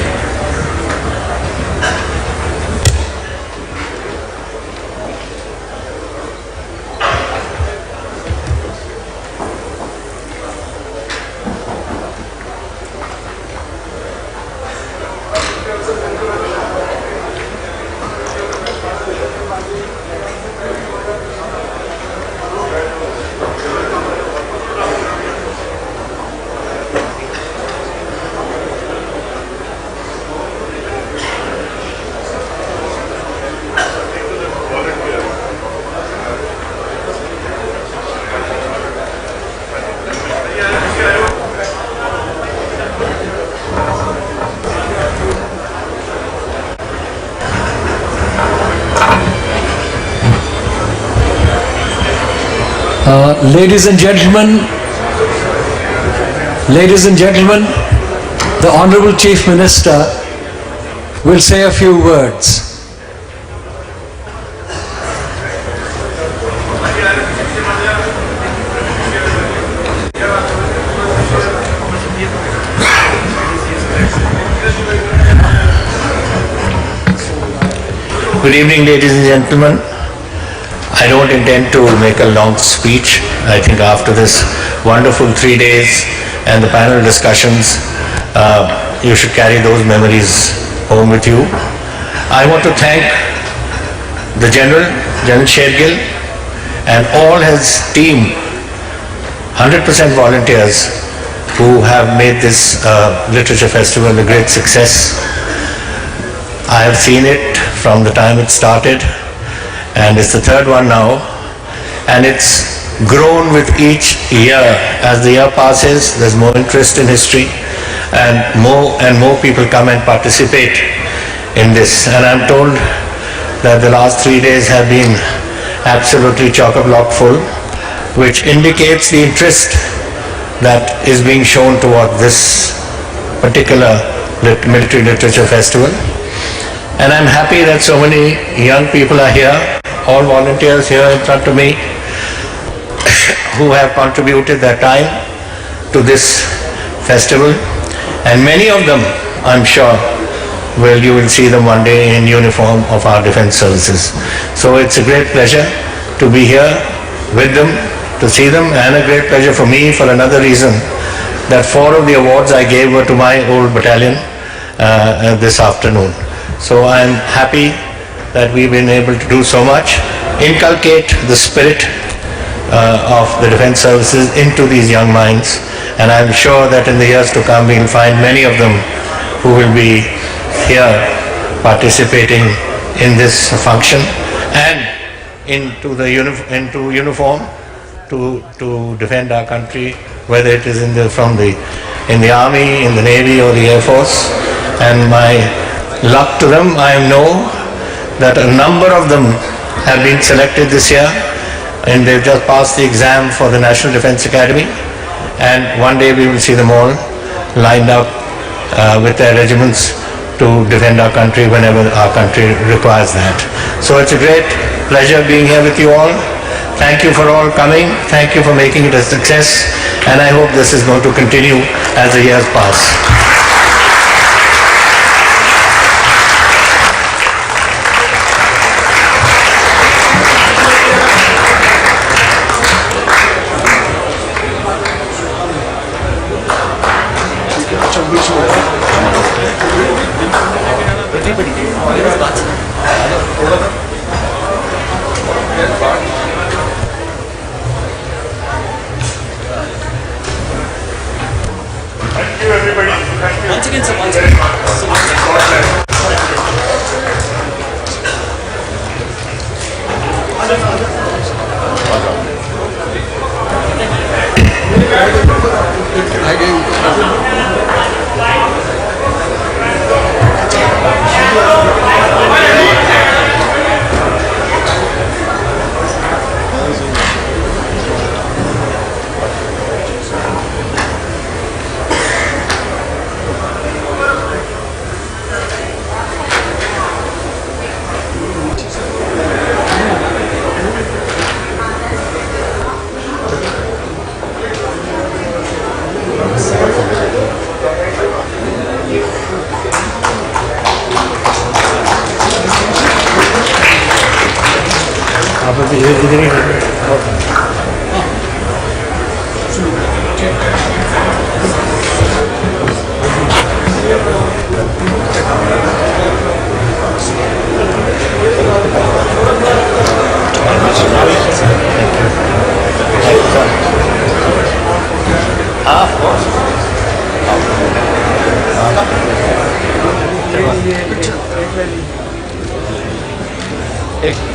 Speaker 6: Ladies and gentlemen, the Honorable Chief Minister will say a few words.
Speaker 3: Good evening, ladies and gentlemen. I don't intend to make a long speech. I think after this wonderful 3 days and the panel discussions, you should carry those memories home with you. I want to thank the General Shergill, and all his team, 100% volunteers who have made this literature festival a great success. I have seen it from the time it started, and it's the third one now, and it's grown with each year. As the year passes, there's more interest in history, and more people come and participate in this. And I'm told that the last 3 days have been absolutely chock-a-block full, which indicates the interest that is being shown toward this particular military literature festival. And I'm happy that so many young people are here, all volunteers here in front of me, who have contributed their time to this festival. And many of them, I'm sure, you will see them one day in uniform of our defense services. So it's a great pleasure to be here with them, to see them, and a great pleasure for me for another reason, that 4 of the awards I gave were to my old battalion this afternoon. So I'm happy that we've been able to do so much, inculcate the spirit of the defense services into these young minds, and I'm sure that in the years to come we'll find many of them who will be here participating in this function. and into uniform to defend our country, whether it is in the army, in the navy, or the air force. And my luck to them, I know that a number of them have been selected this year, and they've just passed the exam for the National Defence Academy, and one day we will see them all lined up with their regiments to defend our country whenever our country requires that. So it's a great pleasure being here with you all. Thank you for all coming. Thank you for making it a success, and I hope this is going to continue as the years pass.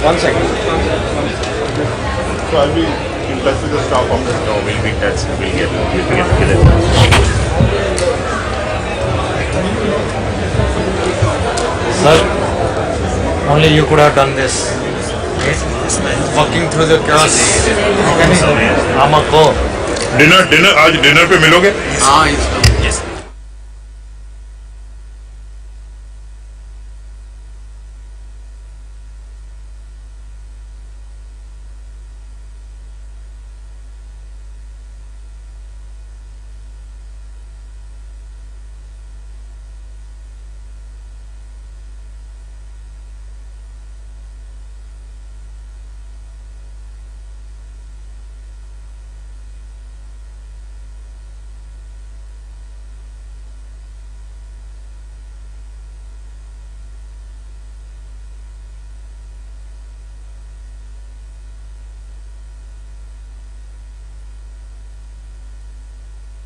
Speaker 10: One second. So I'll be in touch with the staff office. No, we'll be in touch. We'll get it.
Speaker 11: Sir, only you could have done this. Walking through the chaos. I'm a go.
Speaker 10: Dinner आज dinner पे मिलोगे?
Speaker 11: हाँ